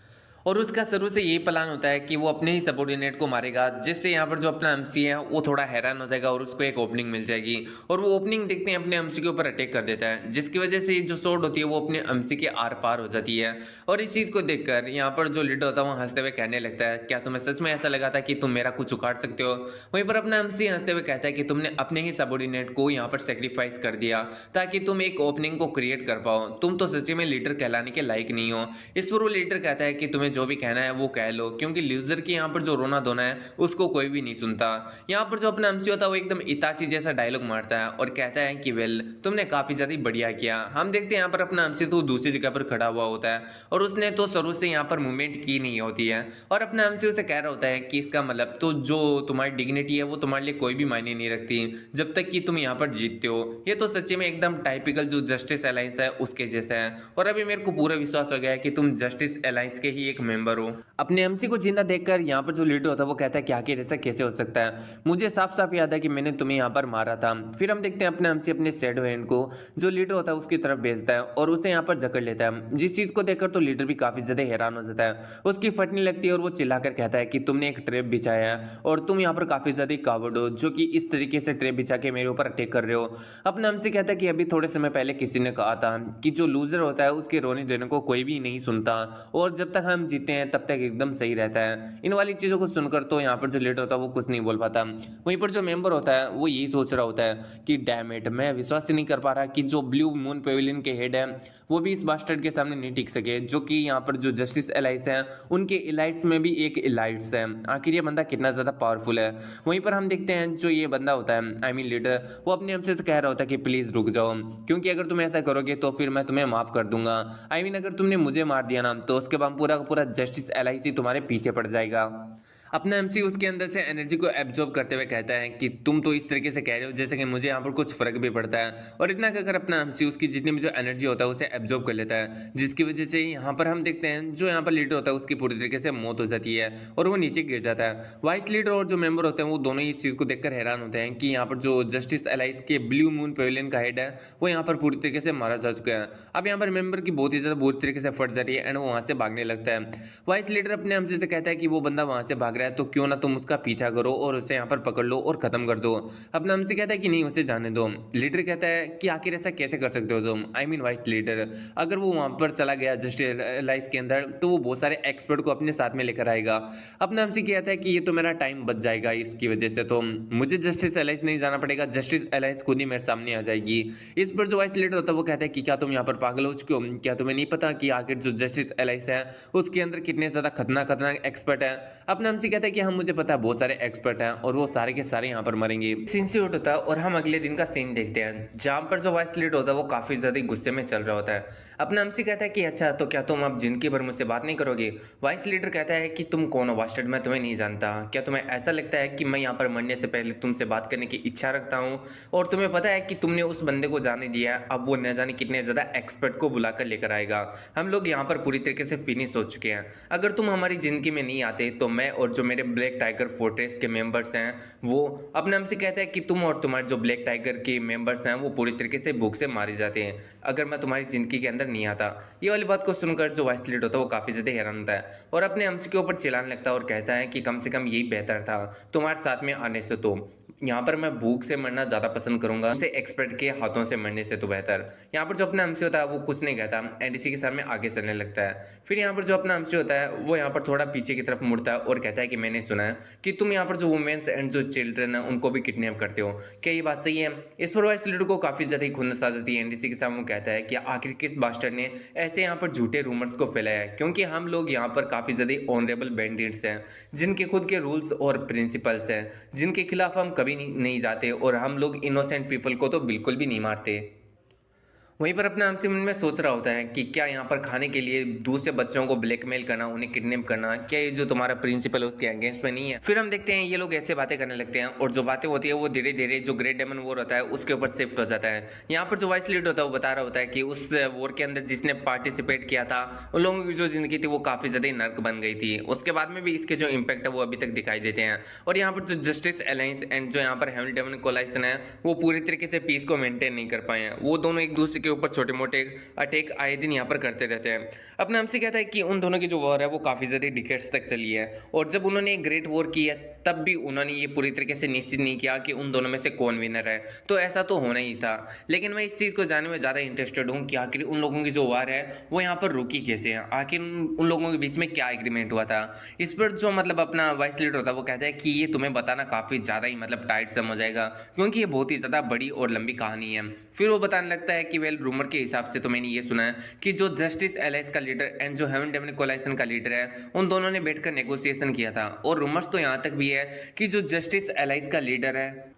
और उसका शुरू से यही प्लान होता है कि वो अपने ही सबऑर्डिनेट को मारेगा, जिससे यहाँ पर जो अपना एमसी है वो थोड़ा हैरान हो जाएगा और उसको एक ओपनिंग मिल जाएगी, और वो ओपनिंग देखते हैं अपने एमसी के ऊपर अटैक कर देता है, जिसकी वजह से जो सोर्ड होती है वो अपने एमसी के आर पार हो जाती है। और इस चीज को देखकर यहाँ पर जो लीडर होता है वो हंसते हुए कहने लगता है, क्या तुम्हें सच में ऐसा लगा था कि तुम मेरा कुछ उखाड़ सकते हो? वहीं पर अपना एमसी हंसते हुए कहता है कि तुमने अपने ही सबऑर्डिनेट को यहाँ पर सेक्रीफाइस कर दिया ताकि तुम एक ओपनिंग को क्रिएट कर पाओ, तुम तो सच्ची में लीडर कहलाने के लायक नहीं हो। इस पर वो लीडर कहता है कि तुम्हें तुम्हें जो भी कहना है वो कह लो, क्योंकि लूजर की यहाँ पर जो रोना धोना है उसको कोई भी नहीं सुनता। यहाँ पर जो अपना एमसी होता है वो एकदम इताची जैसा डायलॉग मारता है और कहता है कि वेल तुमने काफी ज्यादा बढ़िया किया। हम देखते हैं यहाँ पर अपना एमसी तो दूसरी जगह पर खड़ा हुआ होता है और उसने तो शुरू से यहाँ पर मूवमेंट की नहीं होती है और अपना एमसी उसे कह रहा होता है कि इसका मतलब तो जो तुम्हारी डिग्निटी है वो तुम्हारे लिए कोई भी मायने नहीं रखती जब तक कि तुम यहाँ पर जीतते हो। ये तो सच्ची में एकदम टाइपिकल जो जस्टिस अलायंस है उसके जैसा है और अभी मेरे को पूरा विश्वास हो गया है कि तुम जस्टिस अलायंस के ही एक मेंबर हो। अपने एमसी को जिंदा देखकर यहाँ पर जो लीडर होता है वो कहता है कि आखिर ऐसा कैसे हो सकता है, मुझे साफ साफ याद है कि मैंने तुम्हें यहाँ पर मारा था। फिर हम देखते हैं अपने एमसी अपने शैडो हैंड को जो लीडर होता है उसकी तरफ भेजता है और उसे यहाँ पर जकड़ लेता है, जिस चीज को देखकर तो लीडर भी काफी ज्यादा हैरान हो जाता है। उसकी फटने लगती है और वो चिल्लाकर कहता है कि तुमने एक ट्रैप बिछाया है और तुम यहाँ पर काफी ज्यादा कावर्ड हो जो कि इस तरीके से ट्रैप बिछा के मेरे ऊपर अटैक कर रहे हो। अपना एमसी कहता है कि अभी थोड़े समय पहले किसी ने कहा था कि जो लूजर होता है उसके रोने देने को कोई भी नहीं सुनता और जब तक हम जीते हैं तब तक एकदम सही रहता है। इन वाली चीजों को सुनकर तो यहाँ पर जो लीडर होता है वो कुछ नहीं बोल पाता। वहीं पर जो मेंबर होता है वो यही सोच रहा होता है कि डैम इट, मैं विश्वास ही नहीं कर पा रहा कि जो ब्लू मून पेविलियन के हेड है वो भी इस बास्टर्ड के सामने नहीं टिक सके, जो कि यहाँ पर जो जस्टिस एलाइट्स हैं उनके एलाइट्स में भी एक एलाइट्स है। आखिर ये बंदा कितना ज्यादा पावरफुल है। वहीं पर हम देखते हैं जो ये बंदा होता है आई मीन लीडर, वो अपने एमसी से कह रहा होता है कि प्लीज रुक जाओ, क्योंकि अगर तुम ऐसा करोगे तो फिर मैं तुम्हें माफ कर दूंगा। आई मीन अगर तुमने मुझे मार दिया ना तो उसके बाद पूरा का पूरा जस्टिस एलाइस ही तुम्हारे पीछे पड़ जाएगा। अपना एमसी उसके अंदर से एनर्जी को एब्जॉर्ब करते हुए कहता है कि तुम तो इस तरीके से कह रहे हो जैसे कि मुझे यहाँ पर कुछ फर्क भी पड़ता है, और इतना कहकर अपना एमसी उसकी जितनी भी जो एनर्जी होता है उसे एब्जॉर्ब कर लेता है, जिसकी वजह से यहाँ पर हम देखते हैं जो यहाँ पर लीडर होता है उसकी पूरी तरीके से मौत हो जाती है और वो नीचे गिर जाता है। वाइस लीडर और जो मेंबर होते हैं वो दोनों इस चीज को देखकर हैरान होते हैं कि यहाँ पर जो जस्टिस एलाइस के ब्लू मून पेविलियन का हेड है वो यहाँ पर पूरी तरीके से मारा जा चुका है। अब यहाँ पर मेंबर की बहुत ही ज्यादा बुरी तरीके से फट जाती है एंड वो वहां से भागने लगता है। वाइस लीडर अपने एमसी से कहता है कि वो बंदा वहां से भाग रहा है तो क्यों ना तुम उसका पीछा करो और उसे यहाँ पर पकड़ लो और खत्म कर दो। अपना एमसी कहता है कि नहीं उसे जाने दो। लीडर कहता है कि आखिर ऐसा कैसे कर सकते हो तुम, आई मीन वाइस लीडर, अगर वो वहां पर चला गया जस्टिस एलाइस के अंदर तो वो बहुत सारे एक्सपर्ट को अपने साथ में लेकर आएगा। अपना एमसी कहता है कि ये तो मेरा टाइम बच जाएगा इसकी वजह से, तो मुझे जस्टिस एलाइस नहीं जाना पड़ेगा, जस्टिस एलाइस खुद ही मेरे सामने आ जाएगी। इस पर जो वाइस लीडर होता है वो कहता है कि क्या तुम यहाँ पर पागल हो चुके हो, क्या तुम्हें नहीं पता कि आखिर जो जस्टिस एलाइस है उसके अंदर कितने ज्यादा खतरनाक एक्सपर्ट है। अपना एमसी कहता है कि हम मुझे पता है बहुत सारे एक्सपर्ट हैं और वो सारे के सारे यहाँ पर मरेंगे। इंस्टीट्यूट होता है और हम अगले दिन का सीन देखते हैं जहां पर जो वाइस लीडर होता है वो काफी ज्यादा गुस्से में चल रहा होता है। अपना एमसी कहता है कि अच्छा तो क्या तुम अब जिंदगी भर मुझसे बात नहीं करोगे। वाइस लीडर कहता है कि तुम कौन हो बास्टर्ड, मैं तुम्हें नहीं जानता, क्या तुम्हें ऐसा लगता है कि मैं यहाँ पर मरने से पहले तुमसे बात करने की इच्छा रखता हूँ, और तुम्हें पता है कि तुमने उस बंदे को जाने दिया है, अब वो न जाने कितने ज्यादा एक्सपर्ट को बुलाकर लेकर आएगा। हम लोग यहाँ पर पूरी तरीके से फिनिश हो चुके हैं, अगर तुम हमारी जिंदगी में नहीं आते तो मैं और जो मेरे ब्लैक टाइगर फोर्ट्रेस के मेंबर्स हैं वो। अपना एमसी कहता है कि तुम और तुम्हारे जो ब्लैक टाइगर के मेंबर्स हैं वो पूरी तरीके से भूख से मारे जाते हैं अगर मैं तुम्हारी जिंदगी के अंदर नहीं आता। ये वाली बात को सुनकर जो वाइस लीडर होता है वो काफी ज्यादा हैरान होता है और अपने एमसी के ऊपर चिल्लाने लगता है और कहता है कि कम से कम यही बेहतर था तुम्हारे साथ में आने से, तो यहाँ पर मैं भूख से मरना ज्यादा पसंद करूंगा उसे एक्सपर्ट के हाथों से मरने से तो बेहतर। यहाँ पर जो अपना एमसी होता है वो कुछ नहीं कहता एंड इसी के सामने आगे चलने लगता है। फिर यहाँ पर जो अपना एमसी होता है वो यहाँ पर थोड़ा पीछे की तरफ मुड़ता है और कहता है कि मैंने सुना है कि तुम यहाँ पर जो वुमेन्स एंड जो चिल्ड्रन है उनको भी किडनैप करते हो, क्या ये बात सही है। इस पर वाइस लीडर को काफी ज्यादा खुंदस आ जाती है एंड इसी के सामने वो कहता है कि आखिर किस बास्टर्ड ने ऐसे यहाँ पर झूठे रूमर्स को फैलाया है, क्योंकि हम लोग यहाँ पर काफी ज्यादा ऑनरेबल बैंडिट्स हैं जिनके खुद के रूल्स और प्रिंसिपल्स हैं, जिनके खिलाफ हम कभी नहीं जाते और हम लोग इनोसेंट पीपल को तो बिल्कुल भी नहीं मारते। वहीं पर अपने एमसी मन में सोच रहा होता है कि क्या यहाँ पर खाने के लिए दूसरे बच्चों को ब्लैकमेल करना, उन्हें किडनैप करना, क्या ये जो तुम्हारा प्रिंसिपल है उसके अगेंस्ट में नहीं है। फिर हम देखते हैं ये लोग ऐसे बातें करने लगते हैं और जो बातें होती है वो धीरे धीरे जो ग्रेट डेमन वॉर होता है उसके ऊपर शिफ्ट हो जाता है। यहाँ पर जो वाइस लीडर होता है वो बता रहा होता है कि उस वॉर के अंदर जिसने पार्टिसिपेट किया था उन लोगों की जो जिंदगी थी वो काफी ज्यादा नर्क बन गई थी, उसके बाद में भी इसके जो इम्पैक्ट है वो अभी तक दिखाई देते हैं। और यहाँ पर जो जस्टिस अलायंस एंड जो यहाँ पर हेवन डेमन कोलाइशन है वो पूरी तरीके से पीस को मेंटेन नहीं कर पाए हैं, वो दोनों एक दूसरे के ऊपर छोटे मोटे अटैक आए दिन यहाँ पर करते रहते हैं। अपना एमसी कहता है कि उन दोनों की जो वॉर है वो काफी ज्यादा डिकेड्स तक चली है और जब उन्होंने एक ग्रेट वॉर की है तब भी उन्होंने ये पूरी तरीके से निश्चित नहीं किया कि उन दोनों में से कौन विनर है, तो ऐसा तो होना ही था। लेकिन मैं इस चीज को जानने में ज्यादा इंटरेस्टेड हूँ कि आखिर उन लोगों की जो वॉर है वो यहाँ पर रुकी कैसे है, आखिर उन लोगों के बीच में क्या एग्रीमेंट हुआ था। इस पर जो मतलब अपना वाइस लीडर होता है वो कहता है कि ये तुम्हें बताना काफी ज्यादा ही मतलब टाइट सम हो जाएगा, क्योंकि ये बहुत ही ज्यादा बड़ी और लंबी कहानी है। फिर वो बताने लगता है कि वेल रूमर के हिसाब से तो मैंने ये सुना है कि जो जस्टिस एलाइंस का लीडर एंड जो हेवन डेमन कोलाइशन का लीडर है, उन दोनों ने बैठकर नेगोशिएशन किया था। और रूमर्स तो यहाँ तक भी है कि जो जस्टिस एलाइंस का लीडर है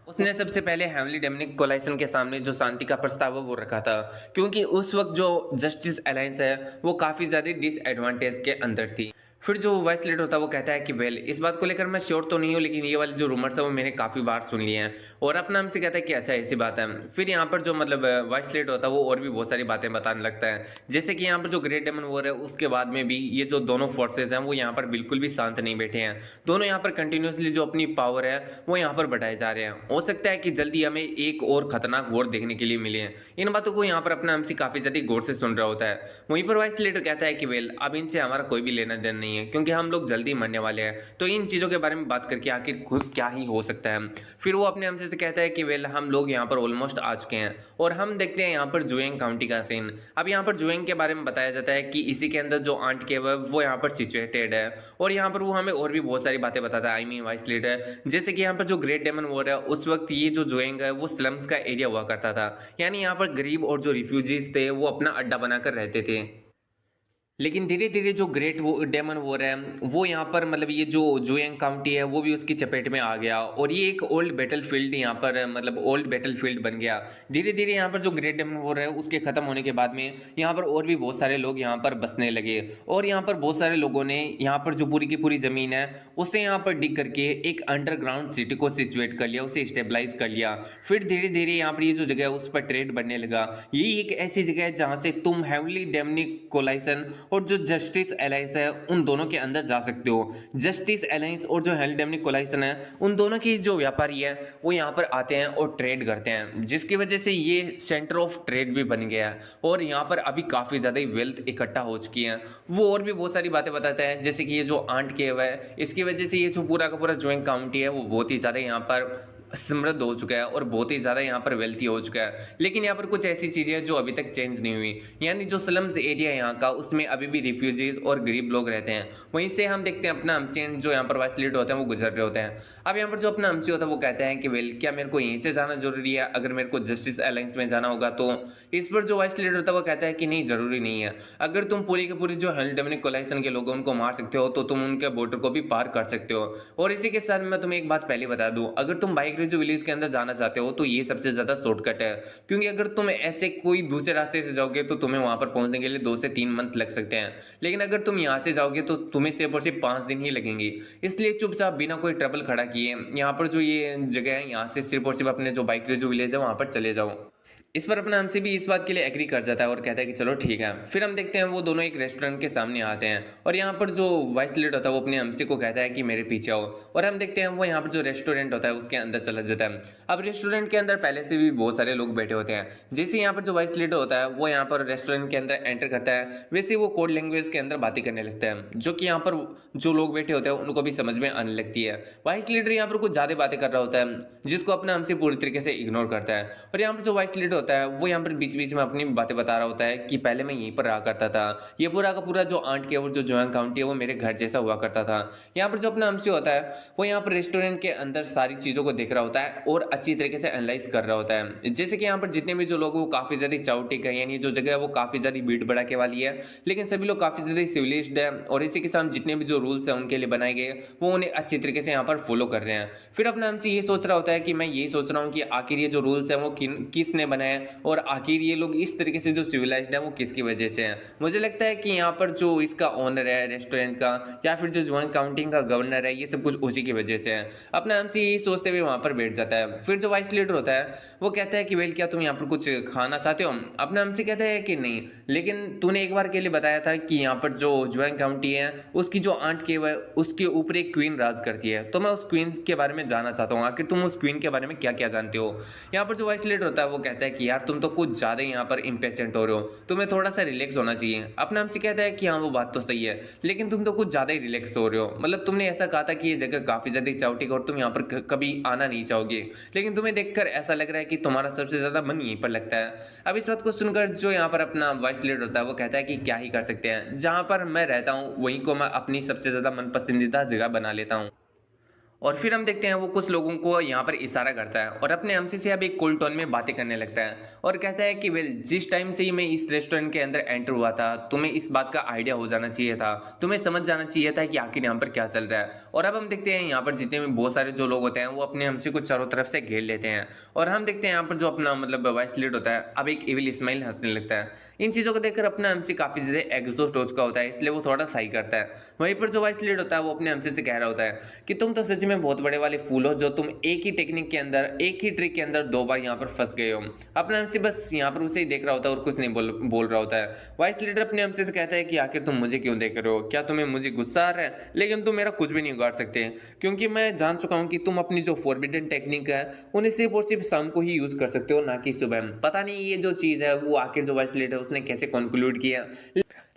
उसने सबसे पहले हेवनली डेमनिक कोलाइसन के सामने जो शांति का प्रस्ताव है वो रखा था, क्योंकि उस वक्त जो जस्टिस अलायंस है वो काफी ज्यादा डिसएडवांटेज के अंदर थी। फिर जो वाइस लीडर होता है वो कहता है कि वेल, इस बात को लेकर मैं श्योर तो नहीं हूँ, लेकिन ये वाले जो रूमर्स है वो मैंने काफी बार सुन लिए हैं। और अपना हमसे कहता है कि अच्छा ऐसी बात है। फिर यहाँ पर जो मतलब वाइस लीडर होता है वो और भी बहुत सारी बातें बताने लगता है, जैसे कि यहाँ पर जो ग्रेट डेमन वॉर है उसके बाद में भी ये जो दोनों फोर्सेज हैं वो यहाँ पर बिल्कुल भी शांत नहीं बैठे हैं। दोनों यहाँ पर कंटिन्यूसली जो अपनी पावर है वो यहाँ पर बढ़ाए जा रहे हैं। हो सकता है कि जल्दी हमें एक और खतरनाक वॉर देखने के लिए मिले। इन बातों को यहाँ पर अपना हमसे काफी ज्यादा गौर से सुन रहा होता है। वहीं पर वाइस लीडर कहता है कि वेल, अब इनसे हमारा कोई भी लेना देना नहीं है, क्योंकि हम लोग जल्दी मरने वाले हैं, तो इन चीजों के बारे में बात करके आखिर खुद क्या ही हो सकता है। फिर वो अपने हमसे से कहता है कि वेल, हम लोग यहाँ पर ऑलमोस्ट आ चुके हैं। और हम देखते हैं यहाँ पर जुएंग काउंटी का सीन। अब यहाँ पर जुएंग के बारे में बताया जाता है कि इसी के अंदर जो आंट केव है वो यहाँ पर सिचुएटेड है। और यहाँ पर वो हमें और भी बहुत सारी बातें बताता है, आई मीन वाइस लीडर, जैसे कि यहाँ पर जो ग्रेट डेमन वॉर है उस वक्त ये जो जुएंग है वो स्लम्स का एरिया हुआ करता था, यानी यहाँ पर गरीब और जो रिफ्यूजीज थे वो अपना अड्डा बनाकर रहते थे। लेकिन धीरे धीरे जो ग्रेट डेमन वॉर है वो यहाँ पर मतलब ये जो जुएंग काउंटी है वो भी उसकी चपेट में आ गया, और ये एक ओल्ड बैटल फील्ड यहाँ पर मतलब ओल्ड बैटल फील्ड बन गया। धीरे धीरे यहाँ पर जो ग्रेट डेमन वॉर है उसके खत्म होने के बाद में यहाँ पर और भी बहुत सारे लोग यहाँ पर बसने लगे, और यहाँ पर बहुत सारे लोगों ने यहाँ पर जो पूरी की पूरी जमीन है उसे यहाँ पर डिग करके एक अंडरग्राउंड सिटी को सिचुएट कर लिया, उसे स्टेबलाइज कर लिया। फिर धीरे धीरे यहाँ पर ये जो जगह है उस पर ट्रेड बनने लगा। ये एक ऐसी जगह है जहाँ से तुम हेवनली डेमनिक कोलाइसन और जो जस्टिस अलायंस है उन दोनों के अंदर जा सकते हो। जस्टिस अलायंस और जो हेवनली डेमनिक कोलाइसन है उन दोनों की जो व्यापारी है वो यहाँ पर आते हैं और ट्रेड करते हैं, जिसकी वजह से ये सेंटर ऑफ ट्रेड भी बन गया है। और यहाँ पर अभी काफी ज्यादा वेल्थ इकट्ठा हो चुकी है। वो और भी बहुत सारी बातें बताते हैं, जैसे कि ये जो आंट केव है इसकी वजह से ये जो पूरा का पूरा जुएंग काउंटी है वो बहुत ही ज्यादा यहाँ पर समृद्ध हो चुका है और बहुत ही ज्यादा यहाँ पर वेल्थी हो चुका है। लेकिन यहाँ पर कुछ ऐसी चीजें हैं जो अभी तक चेंज नहीं हुई, यानी जो स्लम्स एरिया है यहाँ का उसमें अभी भी रिफ्यूजीज और गरीब लोग रहते हैं। वहीं से हम देखते हैं अपना अमसीन जो यहाँ पर वाइस लीडर होते हैं वो गुजर रहे होते हैं। अब यहाँ पर जो अपना अमसी होता है वो कहता है कि वेल, क्या मेरे को यहीं से जाना जरूरी है? अगर मेरे को जस्टिस अलायंस में जाना होगा तो? इस पर जो वाइस लीडर होता है वो कहता है कि नहीं, जरूरी नहीं है। अगर तुम पूरी की पूरी जो हेवनली डेमनिक कोलाइसन के लोग उनको मार सकते हो तो तुम उनके बॉर्डर को भी पार कर सकते हो। और इसी के साथ मैं तुम्हें एक बात पहले बता दूं, अगर तुम बाइक रेजो विलेज के अंदर जाना चाहते हो तो ये सबसे ज्यादा शॉर्टकट है, क्योंकि अगर तुम ऐसे कोई दूसरे रास्ते से जाओगे तो तुम्हें वहां पर पहुंचने के लिए 2 से 3 मंथ लग सकते हैं। लेकिन अगर तुम यहां से जाओगे तो तुम्हें सिर्फ और सिर्फ 5 दिन ही लगेंगे। इसलिए चुपचाप बिना कोई ट्रबल खड़ा किए यहाँ पर जो ये जगह है यहाँ से सिर्फ और सिर्फ अपने जो बाइक रेजो विलेज है वहां पर चले जाओ। इस पर अपना हमसे भी इस बात के लिए एग्री कर जाता है और कहता है कि चलो ठीक है। फिर हम देखते हैं वो दोनों एक रेस्टोरेंट के सामने आते हैं, और यहाँ पर जो वाइस लीडर होता है वो अपने हमसे को कहता है कि मेरे पीछे आओ। और हम देखते हैं वो यहाँ पर जो रेस्टोरेंट होता है उसके अंदर चला जाता है। अब रेस्टोरेंट के अंदर पहले से भी बहुत सारे लोग बैठे होते हैं। जैसे यहाँ पर जो वाइस लीडर होता है वो यहाँ पर रेस्टोरेंट के अंदर एंटर करता है, वैसे वो कोड लैंग्वेज के अंदर बातें करने लगता है, जो कि यहाँ पर जो लोग बैठे होते हैं उनको भी समझ में आने लगती है। वाइस लीडर यहाँ पर कुछ ज्यादा बातें कर रहा होता है, जिसको अपना हमसे पूरी तरीके से इग्नोर करता है। और यहाँ पर जो वाइस लीडर होता है वो यहाँ पर बीच बीच में अपनी बातें बता रहा होता है कि पहले मैं यहीं पर रहा करता था, ये पूरा का पूरा जो आंट के और जो जुएंग काउंटी है वो मेरे घर जैसा हुआ करता था। यहाँ पर जो अपना हमसे होता है वो यहाँ पर रेस्टोरेंट के अंदर सारी चीजों को देख रहा होता है और अच्छी तरीके से एनालाइज कर रहा होता है। जैसे कि यहाँ पर जितने भी जो लोग वो काफी ज्यादा चाउटिक है, यानी जो जगह है वो काफी ज्यादा भीड़ भड़ाके वाली है, लेकिन सभी लोग काफी ज्यादा सिविलाइज्ड है, और इसी के साथ जितने भी जो रूल्स है उनके लिए बनाए गए वो उन्हें अच्छी तरीके से यहाँ पर फॉलो कर रहे हैं। फिर अपना हमसे ये सोच रहा होता है कि मैं यही सोच रहा हूँ कि आखिर ये जो रूल्स है वो किसने बनाए, और आखिर ये लोग इस तरीके से जो सिविलाइज्ड है वो किसकी वजह से है। मुझे लगता है कि यहाँ पर जो इसका ओनर है रेस्टोरेंट का, या फिर जो जुएंग काउंटिंग का गवर्नर है, ये सब कुछ उसी की वजह से है। अपना हमसे यही सोचते हुए वहां पर बैठ जाता है। फिर जो वाइस लीडर होता है वो कहता है कि वेल, क्या तुम यहाँ पर कुछ खाना चाहते हो? अपना हमसे कहता है कि नहीं, लेकिन तूने एक बार के लिए बताया था कि यहाँ पर जो जुएंग काउंटी है उसकी जो आंट केव है उसके ऊपर एक क्वीन राज करती है, तो मैं उस क्वीन के बारे में जानना चाहता हूँ, आखिर तुम उस क्वीन के बारे में क्या क्या जानते हो? यहाँ पर जो वाइस लीडर होता है वो कहता है कि यार तुम तो कुछ ज्यादा यहाँ पर इम्पेशेंट हो रहे हो, तुम्हें थोड़ा सा रिलैक्स होना चाहिए। अपना हमसे कहता है कि हाँ वो बात तो सही है, लेकिन तुम तो कुछ ज्यादा ही रिलैक्स हो रहे हो। मतलब तुमने ऐसा कहा था कि ये जगह काफी ज्यादा चाउटिक और तुम यहाँ पर कभी आना नहीं चाहोगे, लेकिन तुम्हें देखकर ऐसा लग रहा है कि तुम्हारा सबसे ज्यादा मन यहीं पर लगता है। अब इस बात को सुनकर जो यहाँ पर अपना वाइस लीडर होता है वो कहता है कि क्या ही कर सकते हैं, जहां पर मैं रहता हूँ वहीं को मैं अपनी सबसे ज्यादा मन पसंदीदा जगह बना लेता हूँ। और फिर हम देखते हैं वो कुछ लोगों को यहाँ पर इशारा करता है और अपने हमसे से अब एक कोल्ड टोन में बातें करने लगता है और कहता है कि वेल, जिस टाइम से ही मैं इस रेस्टोरेंट के अंदर एंटर हुआ था तुम्हें इस बात का आइडिया हो जाना चाहिए था, तुम्हें समझ जाना चाहिए था कि आखिर यहाँ पर क्या चल रहा है। और अब हम देखते हैं यहाँ पर जितने भी बहुत सारे जो लोग होते हैं वो अपने हमसे को चारों तरफ से घेर लेते हैं और हम देखते हैं यहाँ पर जो अपना मतलब वाइस लीड होता है अब एक इविल स्माइल हंसने लगता है। इन चीज़ों को देखकर अपना हमसे काफ़ी ज़्यादा एग्जॉस्ट हो चुका होता है, इसलिए वो थोड़ा सही करता है। वहीं पर जो वाइस लीड होता है वो अपने हमसे से कह रहा होता है कि तुम तो सच में बहुत बड़े वाले फूल हो जो तुम एक ही टेक्निक के अंदर एक ही ट्रिक के अंदर 2 बार यहाँ पर फंस गए हो। अपने हमसे बस यहाँ पर उसे ही देख रहा होता है और कुछ नहीं बोल रहा होता है। वाइस लीडर अपने हमसे से कहता है कि आखिर तुम मुझे क्यों देख रहे हो, क्या तुम्हें मुझे गुस्सा आ रहा है? लेकिन तुम मेरा कुछ भी नहीं उगाड़ सकते क्योंकि मैं जान चुका हूँ कि तुम अपनी जो फॉरबिडन टेक्निक है उन्हें सिर्फ और सिर्फ शाम को ही यूज कर सकते हो, ना कि सुबह। पता नहीं ये जो चीज़ है वो आखिर जो वाइस लीडर उसने कैसे कंक्लूड किया,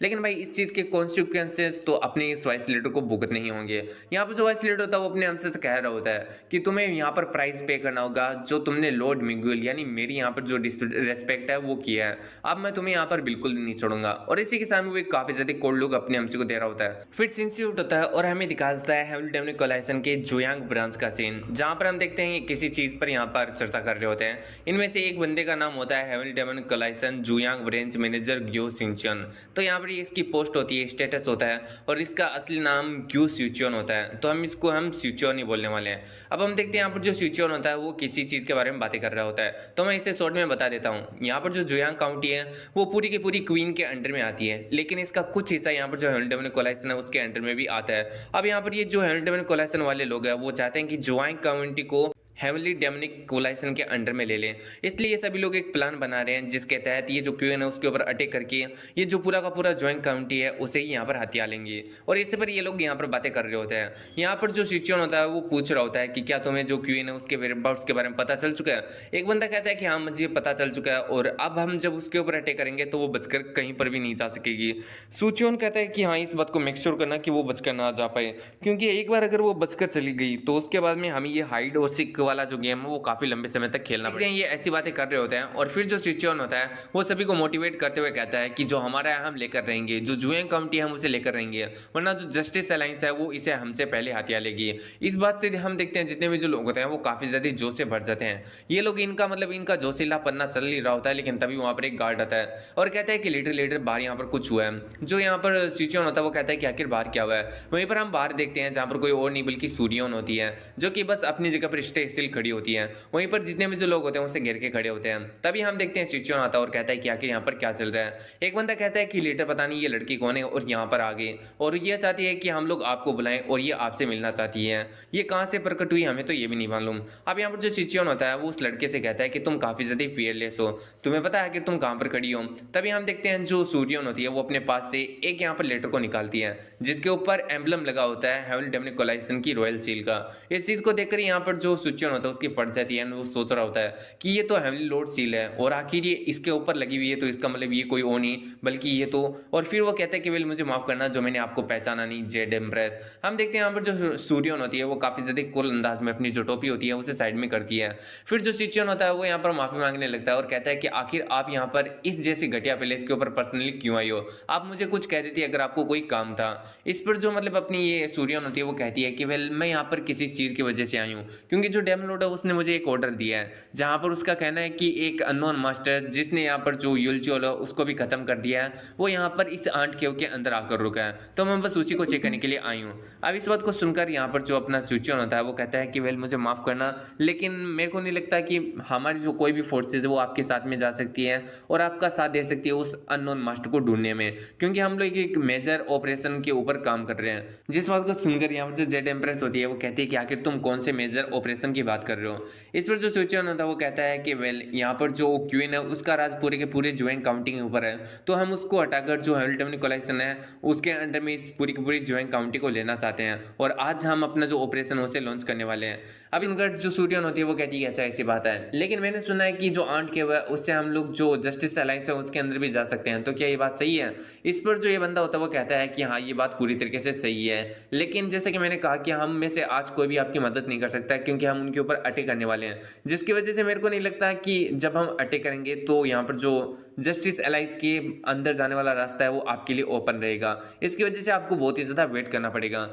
लेकिन भाई इस चीज के कॉन्सिक्वेंसेस तो अपने इस वाइस लीडर को भुगतने ही होंगे। यहाँ पर जो वाइस लीडर होता है वो अपने हमसे से कह रहा होता है कि तुम्हें यहाँ पर प्राइस पे करना होगा जो तुमने लॉर्ड मिगुएल यानी मेरी यहाँ पर जो रेस्पेक्ट है वो किया है। अब मैं तुम्हें यहाँ पर बिल्कुल नहीं छोड़ूंगा। और इसी के सामने वो काफी ज्यादा कोल्ड लुक अपने हमसे को दे रहा होता है। फिर इंस्टीट्यूट होता है और हमें दिखा देता है हेवल डेमनिक कोलाइसन के जुयांग ब्रांच का सीन, जहाँ पर हम देखते हैं किसी चीज पर यहाँ पर चर्चा कर रहे होते हैं। इनमें से एक बंदे का नाम होता है हेवल डेमनिक कोलाइसन जुयांग ब्रांच मैनेजर ग्यो सिंचन। तो यहाँ पर इसकी पोस्ट होती है, स्टेटस होता है और इसका असली नाम ग्यू स्यूचोन होता है, तो हम इसको स्यूचोन ही बोलने वाले हैं। अब हम देखते हैं यहाँ पर जो स्यूचोन होता है वो किसी चीज के बारे में बातें कर रहा होता है, तो मैं इसे शॉर्ट में बता देता हूँ। यहाँ पर जो जुयांग काउंटी है वो पूरी की पूरी क्वीन के अंडर में आती है, लेकिन इसका कुछ हिस्सा यहाँ पर जो हेवल कोलाइसन है उसके अंडर में भी आता है। अब यहाँ पर ये जो हेवल कोलाइसन वाले लोग हैं वो चाहते हैं कि जुयांग काउंटी को हेवनली डेमनिक कोलाइसन के अंडर में ले लें, इसलिए ये सभी लोग एक प्लान बना रहे हैं जिसके तहत ये जो क्वीन है उसके ऊपर अटैक करके ये जो पूरा का पूरा ज्वाइंट काउंटी है उसे ही यहाँ पर हथिया लेंगे। और इससे पर ये लोग यहाँ पर बातें कर रहे होते हैं। यहाँ पर जो सिचुएशन होता है वो पूछ रहा होता है कि क्या तुम्हें जो क्वीन है उसके वेयरअबाउट्स के बारे में पता चल चुका है? एक बंदा कहता है कि हाँ मुझे पता चल चुका है और अब हम जब उसके ऊपर अटैक करेंगे तो वो बचकर कहीं पर भी नहीं जा सकेगी। सुचियोन कहता है कि हाँ इस बात को मेक श्योर करना कि वो बचकर ना जा पाए, क्योंकि एक बार अगर वो बचकर चली गई तो उसके बाद में हमें ये हाइड और सीक वाला जो गेम है वो काफी लंबे समय तक खेलना पड़ेगा। ये ऐसी बातें कर रहे होते हैं और फिर जो सिचुएशन होता है वो सभी को मोटिवेट करते हुए कहता है कि जो हमारा है हम लेकर रहेंगे, जो जुएं काउंटी हम उसे लेकर रहेंगे, वरना जो जस्टिस अलायंस है वो इसे हमसे पहले हथिया लेगी। इस बात से हम देखते हैं जितने भी जो लोग होते हैं वो काफी ज्यादा जोश से भर जाते हैं। ये लोग इनका मतलब इनका जोशीला पन्ना चल ही रहा होता है, लेकिन तभी वहां पर एक गार्ड आता है और कहता है कि लीडर बाहर यहाँ पर कुछ हुआ है। जो यहाँ पर सिचुएशन होता है वो कहता है कि आखिर बाहर क्या हुआ है। वहीं पर हम बाहर देखते हैं जहाँ पर कोई और नहीं बल्कि सूर्योन होती है जो कि बस अपनी जगह पर स्टे स्टिल खड़ी होती है। वहीं पर जितने भी जो लोग होते हैं उसे घेर के खड़े होते हैं। तभी हम देखते हैं सिचुएशन आता है और कहता है कि आखिर यहाँ पर क्या चल रहा है। एक बंदा कहता है कि लीडर पता नहीं ये लड़की कौन है और यहाँ पर आ गई और ये चाहती है कि हम लोग आपको बुलाएं और ये आपसे मिलना चाहती है। ये कहाँ से प्रकट हुई हमें तो ये भी नहीं मालूम। अब यहाँ पर जो सिचुएशन होता है वो उस लड़के से कहता है कि तुम काफी ज्यादा फियरलेस हो, तुम्हें पता है कि तुम कहाँ पर खड़ी हो। तभी हम देखते हैं जो सूर्योन होती है वो अपने पास से एक यहाँ पर लेटर को निकालती है जिसके ऊपर एम्बलम लगा होता है हेवल डेमनिक कोलाइसन की रॉयल सील का। इस चीज को देखकर यहाँ पर जो सिचुएशन होता है उसकी फट जाती है, वो सोच रहा होता है कि ये तो हेवनली लॉर्ड सील है और आखिर ये इसके ऊपर लगी हुई है तो इसका मतलब ये कोई और नहीं बल्कि ये तो। और फिर वो कहता है कि वेल मुझे माफ करना जो मैंने आपको पहचाना नहीं, जेड एम्प्रेस। हम देखते हैं यहाँ पर जो सूर्योन होती है वो काफी ज्यादा कूल अंदाज में अपनी जो टोपी होती है उसे साइड में करती है। फिर जो सिचुएशन होता है वो यहाँ पर माफी मांगने लगता है और कहता है कि आखिर आप यहाँ पर इस जैसी घटिया पैलेस के ऊपर पर्सनली क्यों आई हो, आप मुझे कुछ कह देती अगर आपको कोई काम था। इस पर जो मतलब अपनी ये सूर्योन होती है वो कहती है कि वेल मैं यहाँ पर किसी चीज की वजह से आई हूँ, क्योंकि जो डेमन लॉर्ड है उसने मुझे एक ऑर्डर दिया है जहां पर उसका कहना है कि एक अननोन मास्टर जिसने यहाँ पर जो युलचोल है उसको भी खत्म कर दिया है वो यहाँ पर इस आंट केव के अंदर आकर रुका है, तो मैं बस उसी को चेक करने के लिए आई हूँ। अब इस बात को सुनकर यहाँ पर जो अपना सिचुएशन होता है वो कहता है कि वेल मुझे माफ करना, लेकिन मेरे को नहीं लगता कि हमारी जो कोई भी फोर्सेज है वो आपके साथ में जा सकती है और आपका साथ दे सकती है उस अननोन मास्टर को ढूंढने में, क्योंकि हम लोग एक मेजर ऑपरेशन के ऊपर काम कर रहे हैं। जिस बात को सुनकर यहाँ पर जो जेड एम्प्रेस होती है वो कहती है कि आखिर तुम कौन से मेजर ऑपरेशन की बात कर रहे हो। इस पर जो सिचुएशन होता है वो कहता है कि वेल यहाँ पर जो क्वीन है उसका राज पूरे के पूरे ज्वाइंट काउंटी के ऊपर है, तो हम उसको हटाकर जो हेवल डेमनिक कोलाइसन है उसके अंडर में इस पूरी की पूरी ज्वाइंट काउंटी को लेना चाहते हैं और आज हम अपना जो ऑपरेशन है उसे लॉन्च करने वाले हैं। अब इनका जो सूर्यन होती है वो कहती है अच्छा ऐसी बात है, लेकिन मैंने सुना है कि जो आंट के हुआ उससे हम लोग जो जस्टिस अलायंस है उसके अंदर भी जा सकते हैं, तो क्या ये बात सही है? इस पर जो ये बंदा होता है वो कहता है कि हाँ ये बात पूरी तरीके से सही है, लेकिन जैसे कि मैंने कहा कि हम में से आज कोई भी आपकी मदद नहीं कर सकता क्योंकि हम उनके ऊपर अटैक करने वाले हैं, जिसकी वजह से मेरे को नहीं लगता कि जब हम अटैक करेंगे तो यहाँ पर जो जस्टिस एलाइज के अंदर जाने वाला रास्ता है वो आपके लिए ओपन रहेगा। इसकी वजह से आपको बहुत ही ज़्यादा वेट करना पड़ेगा।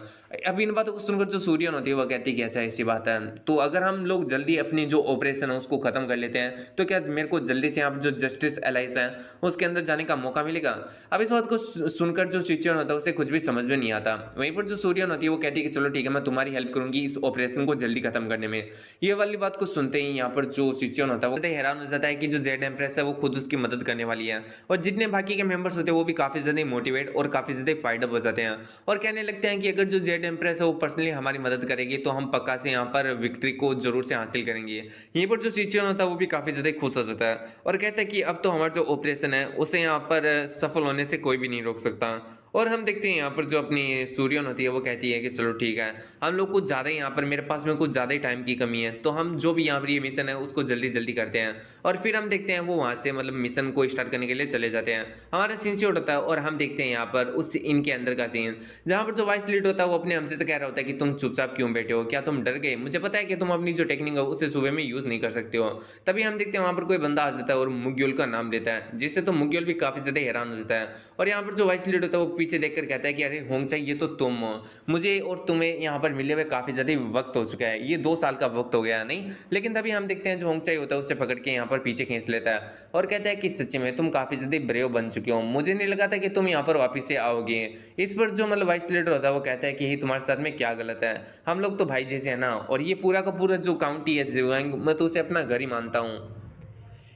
अब इन बातों को सुनकर जो सूर्यन होती है वो कहती है कि अच्छा ऐसी बात है, तो अगर हम लोग जल्दी अपनी जो ऑपरेशन है उसको खत्म कर लेते हैं तो क्या मेरे को जल्दी से यहाँ पर जो जस्टिस एलाइज है उसके अंदर जाने का मौका मिलेगा। अब इस बात को सुनकर जो सिचुएशन होता है उसे कुछ भी समझ में नहीं आता। वहीं पर जो सूर्यन होती है वो कहती है कि चलो ठीक है, मैं तुम्हारी हेल्प करूंगी इस ऑपरेशन को जल्दी खत्म करने में। ये वाली बात को सुनते ही यहाँ पर जो सिचुएशन होता है वो हैरान हो जाता है कि जो जेड एम्प्रेस है वो खुद उसकी मदद करने वाली है, और जितने बाकी के मेंबर्स होते हैं वो भी काफी ज्यादा मोटिवेट और काफी ज्यादा फाइड अप हो जाते हैं और कहने लगते हैं कि अगर जो जेड एम्प्रेस है वो पर्सनली हमारी मदद करेगी तो हम पक्का से यहाँ पर विक्ट्री को जरूर से हासिल करेंगे। यहीं पर जो सिचुएशन होता है वो भी काफी ज्यादा खुश हो जाता है और कहता है कि अब तो हमारा जो ऑपरेशन है उसे यहाँ पर सफल होने से कोई भी नहीं रोक सकता। और हम देखते हैं यहाँ पर जो अपनी सूर्यन होती है वो कहती है कि चलो ठीक है, हम लोग कुछ ज़्यादा ही यहाँ पर मेरे पास में कुछ ज़्यादा ही टाइम की कमी है, तो हम जो भी यहाँ पर ये मिशन है उसको जल्दी जल्दी करते हैं। और फिर हम देखते हैं वो वहाँ से मतलब मिशन को स्टार्ट करने के लिए चले जाते हैं। हमारा सीन शॉट होता है और हम देखते हैं यहाँ पर उस इनके अंदर का सीन जहाँ पर जो वाइस लीड होता है वो अपने हमसे से कह रहा होता है कि तुम चुपचाप क्यों बैठे हो, क्या तुम डर गए? मुझे पता है कि तुम अपनी जो टेक्निक है उसे सुबह में यूज़ नहीं कर सकते हो। तभी हम देखते हैं वहाँ पर कोई बंदा आ जाता है और मुग्युल का नाम देता है, जिससे तो मुग्युल भी काफ़ी ज़्यादा हैरान हो जाता है। और यहाँ पर जो वाइस लीड होता है वो पीछे देखकर कहता है कि अरे होंगचाई ये तो तुम हो, मुझे और तुम्हें यहाँ पर मिले हुए काफी ज्यादा वक्त हो चुका है, ये 2 साल का वक्त हो गया नहीं। लेकिन तभी हम देखते हैं जो होंगचाई होता है उसे पकड़ के यहाँ पर पीछे खींच लेता है और कहता है कि सच्ची में तुम काफी ज्यादा ब्रेव बन चुके हो, मुझे नहीं लगा था कि तुम यहाँ पर वापिस से आओगे। इस पर जो मतलब वाइस लीडर होता है वो कहता है कि ये तुम्हारे साथ में क्या गलत है, हम लोग तो भाई जैसे है ना, और ये पूरा का पूरा जो काउंटी है जिवांग मैं तो उसे अपना घर ही मानता हूँ।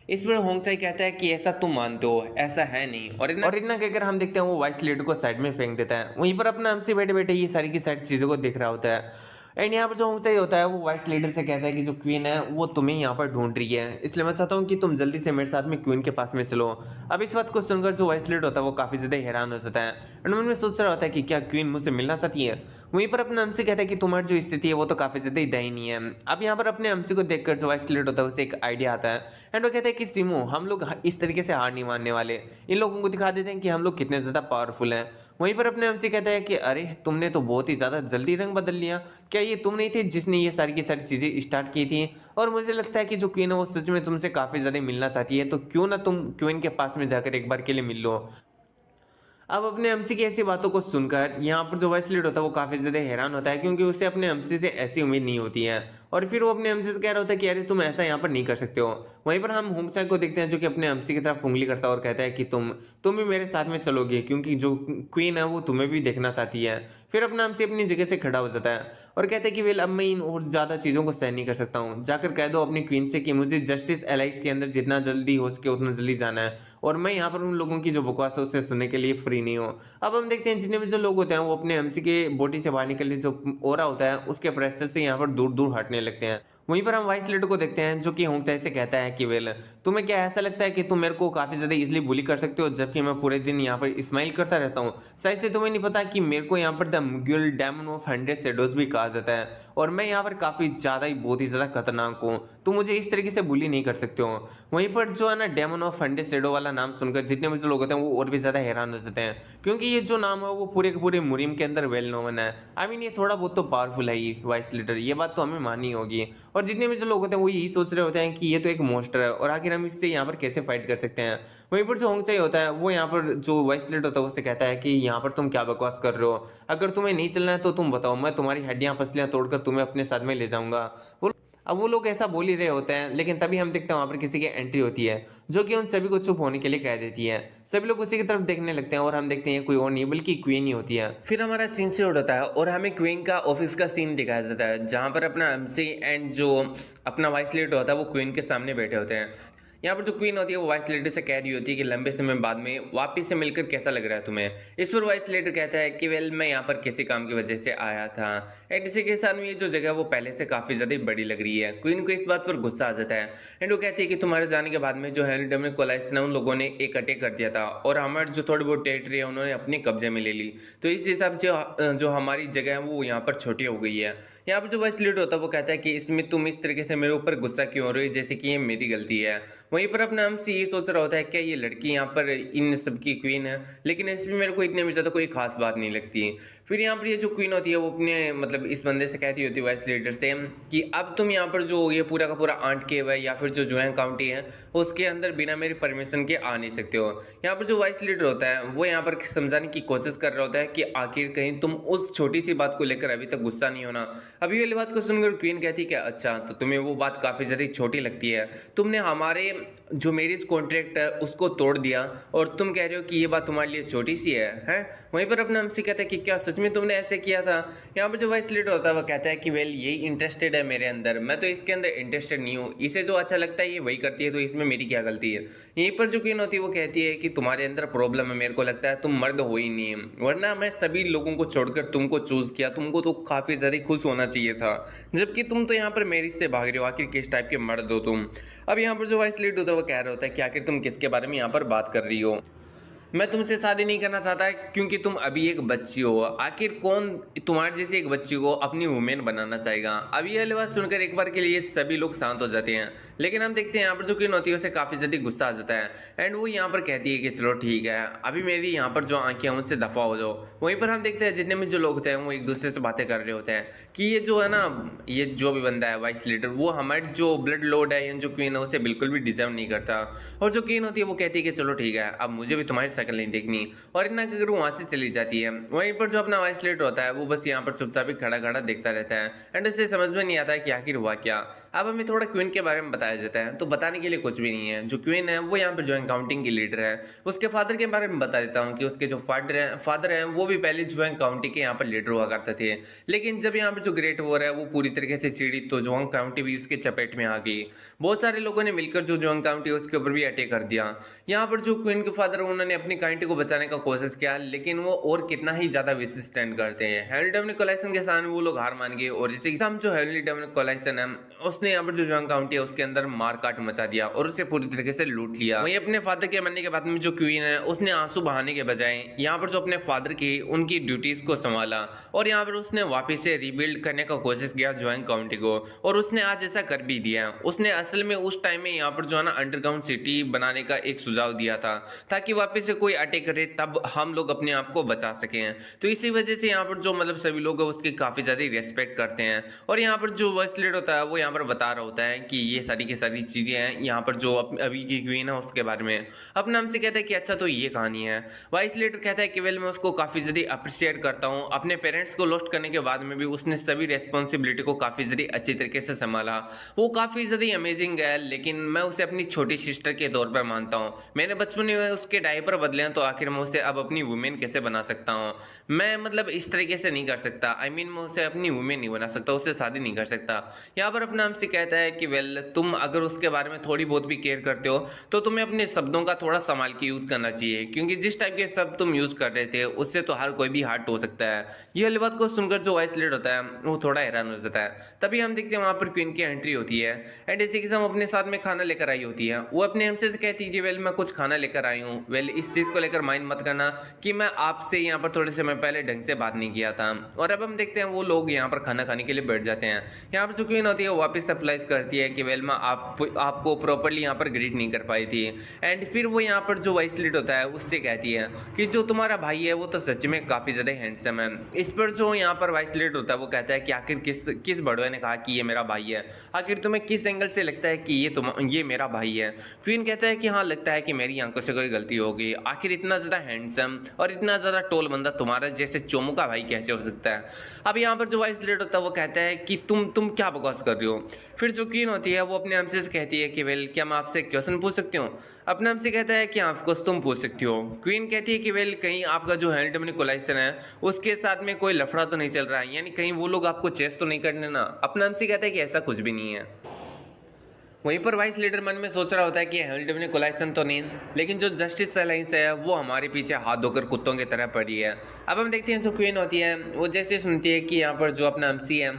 इस पर होंगचाई कहता है कि ऐसा तुम मानते हो, ऐसा है नहीं। और इतना कहकर हम देखते हैं वो वाइस लीडर को साइड में फेंक देता है। वहीं पर अपना हमसे बैठे बैठे ये सारी की सारी चीज़ों को देख रहा होता है। एंड यहाँ पर जो होंगचाई होता है वो वाइस लीडर से कहता है कि जो क्वीन है वो तुम्हें यहाँ पर ढूंढ रही है, इसलिए मैं चाहता हूँ कि तुम जल्दी से मेरे साथ में क्वीन के पास में चलो। अब इस बात को सुनकर जो वाइस लीडर होता है वो काफ़ी ज़्यादा हैरान हो जाता है एंड मन में सोच रहा होता है कि क्या क्वीन मुझसे मिलना चाहती है। वहीं पर अपने हमसे कहता है कि तुम्हारी जो स्थिति है वो तो काफी ज्यादा ही दयनीय है। अब यहाँ पर अपने हमसे को देखकर जो वाइस लीडर होता है उसे एक आइडिया आता है एंड वो कहता है कि सिमो हम लोग इस तरीके से हार नहीं मानने वाले, इन लोगों को दिखा देते हैं कि हम लोग कितने ज्यादा पावरफुल हैं। वहीं पर अपने हमसे कहता है कि अरे तुमने तो बहुत ही ज्यादा जल्दी रंग बदल लिया, क्या ये तुम नहीं थे जिसने ये सारी की सारी चीजें स्टार्ट की थी? और मुझे लगता है कि जो क्वीन है वो सच में तुमसे काफी ज्यादा मिलना चाहती है, तो क्यों ना तुम क्वीन के पास में जाकर एक बार के लिए मिल लो। अब अपने एमसी की ऐसी बातों को सुनकर यहाँ पर जो वाइस लीड होता है वो काफी ज्यादा हैरान होता है, क्योंकि उसे अपने एमसी से ऐसी उम्मीद नहीं होती है। और फिर वो अपने एमसी से कह रहा होता है कि अरे तुम ऐसा यहाँ पर नहीं कर सकते हो। वहीं पर हम होंगचाई को देखते हैं जो कि अपने एमसी की तरफ उंगली करता है और कहता है कि तुम भी मेरे साथ में चलोगे, क्योंकि जो क्वीन है वो तुम्हें भी देखना चाहती है। फिर अपना एमसी अपनी जगह से खड़ा हो जाता है और कहते हैं कि वेल अब मैं इन और ज्यादा चीजों को सहन नहीं कर सकता हूँ, जाकर कह दो अपनी क्वीन से कि मुझे जस्टिस एलाइस के अंदर जितना जल्दी हो सके उतना जल्दी जाना है, और मैं यहाँ पर उन लोगों की जो बकवास है उससे सुनने के लिए फ्री नहीं हूँ। अब हम देखते हैं जितने भी जो लोग होते हैं वो अपने एमसी के बॉडी से बाहर निकलने जो ओरा होता है उसके प्रेशर से यहाँ पर दूर दूर हटने लगते हैं। वहीं पर हम वाइस लीडर को देखते हैं जो कि होंगचाई से कहता है कि वेल तुम्हें क्या ऐसा लगता है कि तुम मेरे को काफी ज्यादा इजीली बुली कर सकते हो, जबकि मैं पूरे दिन यहाँ पर स्माइल करता रहता हूँ? शायद से तुम्हें नहीं पता कि मेरे को यहाँ पर द मुग्युल डेमन ऑफ 100 शैडोज भी कहा जाता है, और मैं यहाँ पर काफी ज्यादा ही बहुत ही ज्यादा खतरनाक हूँ, तो मुझे इस तरीके से बुली नहीं कर सकते हो। वहीं पर जो है ना डेमन ऑफ 100 शैडो वाला नाम सुनकर जितने भी जो लोग होते हैं वो और भी ज्यादा हैरान हो जाते हैं, क्योंकि ये जो नाम है वो पूरे के पूरे मुरीम के अंदर वेल नोन है। आई मीन ये थोड़ा बहुत तो पावरफुल है ही वाइस लीडर, ये बात तो हमें माननी होगी। और जितने भी जो लोग होते हैं वो यही सोच रहे होते हैं कि ये तो एक मॉन्स्टर है और आखिर हम इससे यहाँ पर कैसे फाइट कर सकते हैं। वहीं पर जो होंगचाई होता है वो यहाँ पर जो वाइस लीडर होता है उससे कहता है कि यहाँ पर तुम क्या बकवास कर रहे हो, अगर तुम्हें नहीं चलना है तो तुम बताओ, मैं तुम्हारी हड्डियां पसलियां तोड़कर तुम्हें अपने साथ में ले जाऊंगा। अब वो लोग ऐसा बोल ही रहे होते हैं, लेकिन तभी हम देखते हैं वहां पर किसी की एंट्री होती है जो कि उन सभी को चुप होने के लिए कह देती है। सभी लोग उसी की तरफ देखने लगते हैं और हम देखते हैं कोई और नहीं बल्कि क्वीन ही होती है। फिर हमारा सीन से होता है और हमें क्वीन का ऑफिस का सीन दिखाया जाता है, जहां पर अपना एमसी एंड जो अपना वाइस लीडर होता है वो क्वीन के सामने बैठे होते हैं। यहाँ पर जो क्वीन होती है वो वाइस लेडर से कह रही होती है कि लंबे समय बाद में वापस से मिलकर कैसा लग रहा है तुम्हें। इस पर वाइस लेडर कहता है कि वेल मैं यहाँ पर किसी काम की वजह से आया था, एंड इसी के साथ में ये जो जगह वो पहले से काफी ज्यादा बड़ी लग रही है। क्वीन को इस बात पर गुस्सा आ जाता है एंड वो कहती है कि तुम्हारे जाने के बाद में जो हेलिडम कोलाइस ने उन लोगों ने एक अटैक कर दिया था और हमारे जो थोड़ी बहुत टेरिटरी है उन्होंने अपने कब्जे में ले ली, तो इस हिसाब से जो हमारी जगह है वो यहाँ पर छोटी हो गई है। यहाँ पर जो वाइस लीडर होता है वो कहता है कि इसमें तुम इस तरीके से मेरे ऊपर गुस्सा क्यों हो रही है जैसे कि ये मेरी गलती है। वहीं पर अपना हमसे ये सोच रहा होता है क्या ये लड़की यहाँ पर इन सब की क्वीन है, लेकिन इसमें मेरे को इतने में ज़्यादा कोई खास बात नहीं लगती। फिर यहाँ पर ये जो क्वीन होती है वो अपने मतलब इस बंदे से कहती होती है, वाइस लीडर से, कि अब तुम यहाँ पर जो ये पूरा का पूरा आंट केव है या फिर जो जुआंग काउंटी है उसके अंदर बिना मेरी परमिशन के आ नहीं सकते हो। यहाँ पर जो वाइस लीडर होता है वो यहाँ पर समझाने की कोशिश कर रहा होता है कि आखिर कहीं तुम उस छोटी सी बात को लेकर अभी तक गुस्सा नहीं होना। अभी वाली बात को सुनकर क्वीन कहती है कि अच्छा तो तुम्हें वो बात काफ़ी ज़्यादा छोटी लगती है, तुमने हमारे जो मैरिज कॉन्ट्रैक्ट है उसको तोड़ दिया और तुम कह रहे हो कि ये बात तुम्हारे लिए छोटी सी है, हैं? वहीं पर अपना हमसे कहता है कि क्या सच में तुमने ऐसे किया था? यहाँ पर जो वाइस लीडर होता है वो कहता है कि वेल यही इंटरेस्टेड है मेरे अंदर, मैं तो इसके अंदर इंटरेस्टेड नहीं हूँ, इसे जो अच्छा लगता है ये वही करती है, तो इसमें मेरी क्या गलती है? यहीं पर जो क्वीन होती है वो कहती है कि तुम्हारे अंदर प्रॉब्लम है, मेरे को लगता है तुम मर्द हो ही नहीं है, वरना मैं सभी लोगों को छोड़कर तुमको चूज किया, तुमको तो काफ़ी ज़्यादा खुश होना चाहिए था, जबकि तुम तो यहाँ पर मैरिज से भाग रहे हो। आखिर किस टाइप के मर्द हो तुम? अब यहाँ पर जो वाइस लीडर होता है वो कह रहा होता है कि आखिर तुम किसके बारे में यहाँ पर बात कर रही हो? मैं तुमसे शादी नहीं करना चाहता क्योंकि तुम अभी एक बच्ची हो। आखिर कौन तुम्हारे जैसी एक बच्ची को अपनी वुमेन बनाना चाहेगा? अब ये बात सुनकर एक बार के लिए सभी लोग शांत हो जाते हैं, लेकिन हम देखते हैं यहाँ पर जो क्वीन होती है उसे काफ़ी जल्दी गुस्सा आ जाता है एंड वो यहाँ पर कहती है कि चलो ठीक है, अभी मेरी यहाँ पर जो आंखें हैं उनसे दफ़ा हो जाओ। वहीं पर हम देखते हैं जितने भी जो लोग होते हैं वो एक दूसरे से बातें कर रहे होते हैं कि ये जो है ना, ये जो भी बंदा है वाइस लीडर, वो हमारी जो ब्लड लॉर्ड है या जो क्वीन है उसे बिल्कुल भी डिजर्व नहीं करता। और जो क्वीन होती है वो कहती है कि चलो ठीक है, अब मुझे भी तुम्हारी शक्ल नहीं देखनी, और इतना कहकर वो वहाँ से चली जाती है। वहीं पर जो अपना वाइस लीडर होता है वो बस यहाँ पर चुपचाप ही खड़ा खड़ा देखता रहता है एंड उसे समझ में नहीं आता है कि आखिर हुआ क्या। अब हमें थोड़ा क्वीन के बारे में बताया जाता है, तो बताने के लिए कुछ भी नहीं है। जो क्वीन है वो यहाँ पर जो काउंटिंग की लीडर है, उसके फादर के बारे में बता देता हूँ कि उसके जो फादर हैं वो भी पहले जुआंग काउंटी के यहाँ पर लीडर हुआ करते थे, लेकिन जब यहाँ पर जो ग्रेट वॉर है वो पूरी तरीके से छिड़ी तो जुआंग काउंटी भी उसके चपेट में आ गई। बहुत सारे लोगों ने मिलकर जो जुआंग काउंटी है उसके ऊपर भी अटैक कर दिया। यहाँ पर जो क्वीन के फादर है उन्होंने अपनी काउंटी को बचाने का कोशिश किया, लेकिन वो और कितना ही ज्यादा विथस्टैंड करते हैं। हेनरी डोमिनिक कोलाइसन के सामने वो लोग हार मान गए और इसी के जो हेनरी डोमिनिक कोलाइसन है उसने यहाँ पर जो जुआंग काउंटी है उसके अंदर मार काट मचा दिया और उसे पूरी तरीके से लूट लिया। वहीं अपने फादर के मरने के बाद में जो क्वीन है उसने आंसू बहाने के बजाय यहाँ पर जो अपने फादर की उनकी ड्यूटीज को संभाला और यहाँ पर उसने वापस से रिबिल्ड करने का कोशिश किया जुआंग काउंटी को, और उसने आज ऐसा कर भी दिया। उसने असल में उस टाइम में यहाँ पर जो है ना अंडरग्राउंड सिटी बनाने का एक सुझाव दिया था ताकि वापस से कोई अटैक करे तब हम लोग अपने आप को बचा सकें। तो इसी वजह से यहाँ पर जो मतलब सभी लोग है उसकी काफी ज्यादा रेस्पेक्ट करते हैं। और यहाँ पर जो वाइस लीडर होता है वो यहाँ पर बता रहा होता है कि ये सारी की सारी चीजें हैं यहाँ पर जो अभी की क्वीन है उसके बारे में। अपने हमसे कहता है कि अच्छा तो ये कहानी है। वाइस लीडर कहता है कि वेल मैं उसको काफी ज्यादा अप्रिशिएट करता हूँ, अपने पेरेंट्स को लॉस्ट करने के बाद में भी उसने सभी रेस्पॉन्सिबिलिटी को काफी ज्यादा अच्छी तरीके से संभाला। वो काफी ज्यादा अमेजिंग है, लेकिन मैं उसे अपनी छोटी सिस्टर के तौर पर मानता हूँ। मैंने बचपन में उसके डायपर बदले हैं तो आखिर मैं उसे अब अपनी वुमेन कैसे बना सकता हूँ? मैं मतलब इस तरीके से नहीं कर सकता। मैं उसे अपनी वुमेन नहीं बना सकता, उससे शादी नहीं कर सकता। यहाँ पर अपना हमसे कहता है कि वेल तुम अगर उसके बारे में थोड़ी बहुत भी केयर करते हो तो तुम्हें अपने शब्दों का थोड़ा संभाल के यूज करना चाहिए, क्योंकि जिस टाइप के शब्द तुम यूज कर रहे थे उससे तो हर कोई भी हर्ट हो सकता है। ये वाली बात को सुनकर जो वाइस लीडर होता है वो थोड़ा हैरान हो जाता है। तभी हम देखते हैं वहां पर क्वीन की एंट्री होती है एंड इसी के साथ अपने साथ में खाना लेकर आई होती है। वो अपने हमसे से कहती है कि वेल मैं कुछ खाना लेकर आई हूँ, वेल इस चीज को लेकर माइंड मत करना कि मैं आपसे यहाँ पर थोड़े समय पहले ढंग से बात नहीं किया था। और अब हम देखते हैं वो लोग यहाँ पर खाना खाने के लिए बैठ जाते हैं। यहाँ पर जो क्वीन होती है वो वापस सप्लाइज करती है कि वेल मैं आपको प्रॉपरली यहाँ पर ग्रीट नहीं कर पाई थी। एंड फिर वो यहाँ पर जो वाइस लीड होता है उससे कहती है कि जो तुम्हारा भाई है वो तो सच में काफी ज्यादा हैंडसम है। इस पर जो यहाँ पर वाइस लीड होता है वो कहता है कि आखिर किस बड़वे ने कहा कि ये मेरा भाई है? आखिर तुम्हें किस एंगल से लगता है कि ये मेरा भाई है? क्वीन कहता है कि हाँ लगता है कि मेरी आंखों से कोई गलती होगी। आखिर इतना ज्यादा हैंडसम और इतना ज्यादा टोल बंदा तुम्हारा जैसे चोमू का भाई कैसे हो सकता है? अब यहाँ पर जो वाइस लीड होता है वो कहता है कि तुम क्या बकवास कर रहे हो? फिर जो क्वीन होती है वो अपने हमसे कहती है कि वेल क्या मैं आपसे क्वेश्चन पूछ सकती हूँ? अपने हमसे कहता है कि ऑफकोर्स तुम पूछ सकती हो। क्वीन कहती है कि वेल कहीं आपका जो हेनरी डोमिनिक कोलाइसन है उसके साथ में कोई लफड़ा तो नहीं चल रहा है, यानी कहीं वो लोग आपको चेस तो नहीं करने ना? अपने हमसे कहता है कि ऐसा कुछ भी नहीं है। वहीं पर वाइस लीडर मन में सोच रहा होता है कि हेनरी डोमिनिक कोलाइसन तो नहीं, लेकिन जो जस्टिस अलायंस है वो हमारे पीछे हाथ धोकर कुत्तों की तरह पड़ी है। अब हम देखते हैं जो क्वीन होती है वो जैसे सुनती है कि यहाँ पर जो अपना एमसी है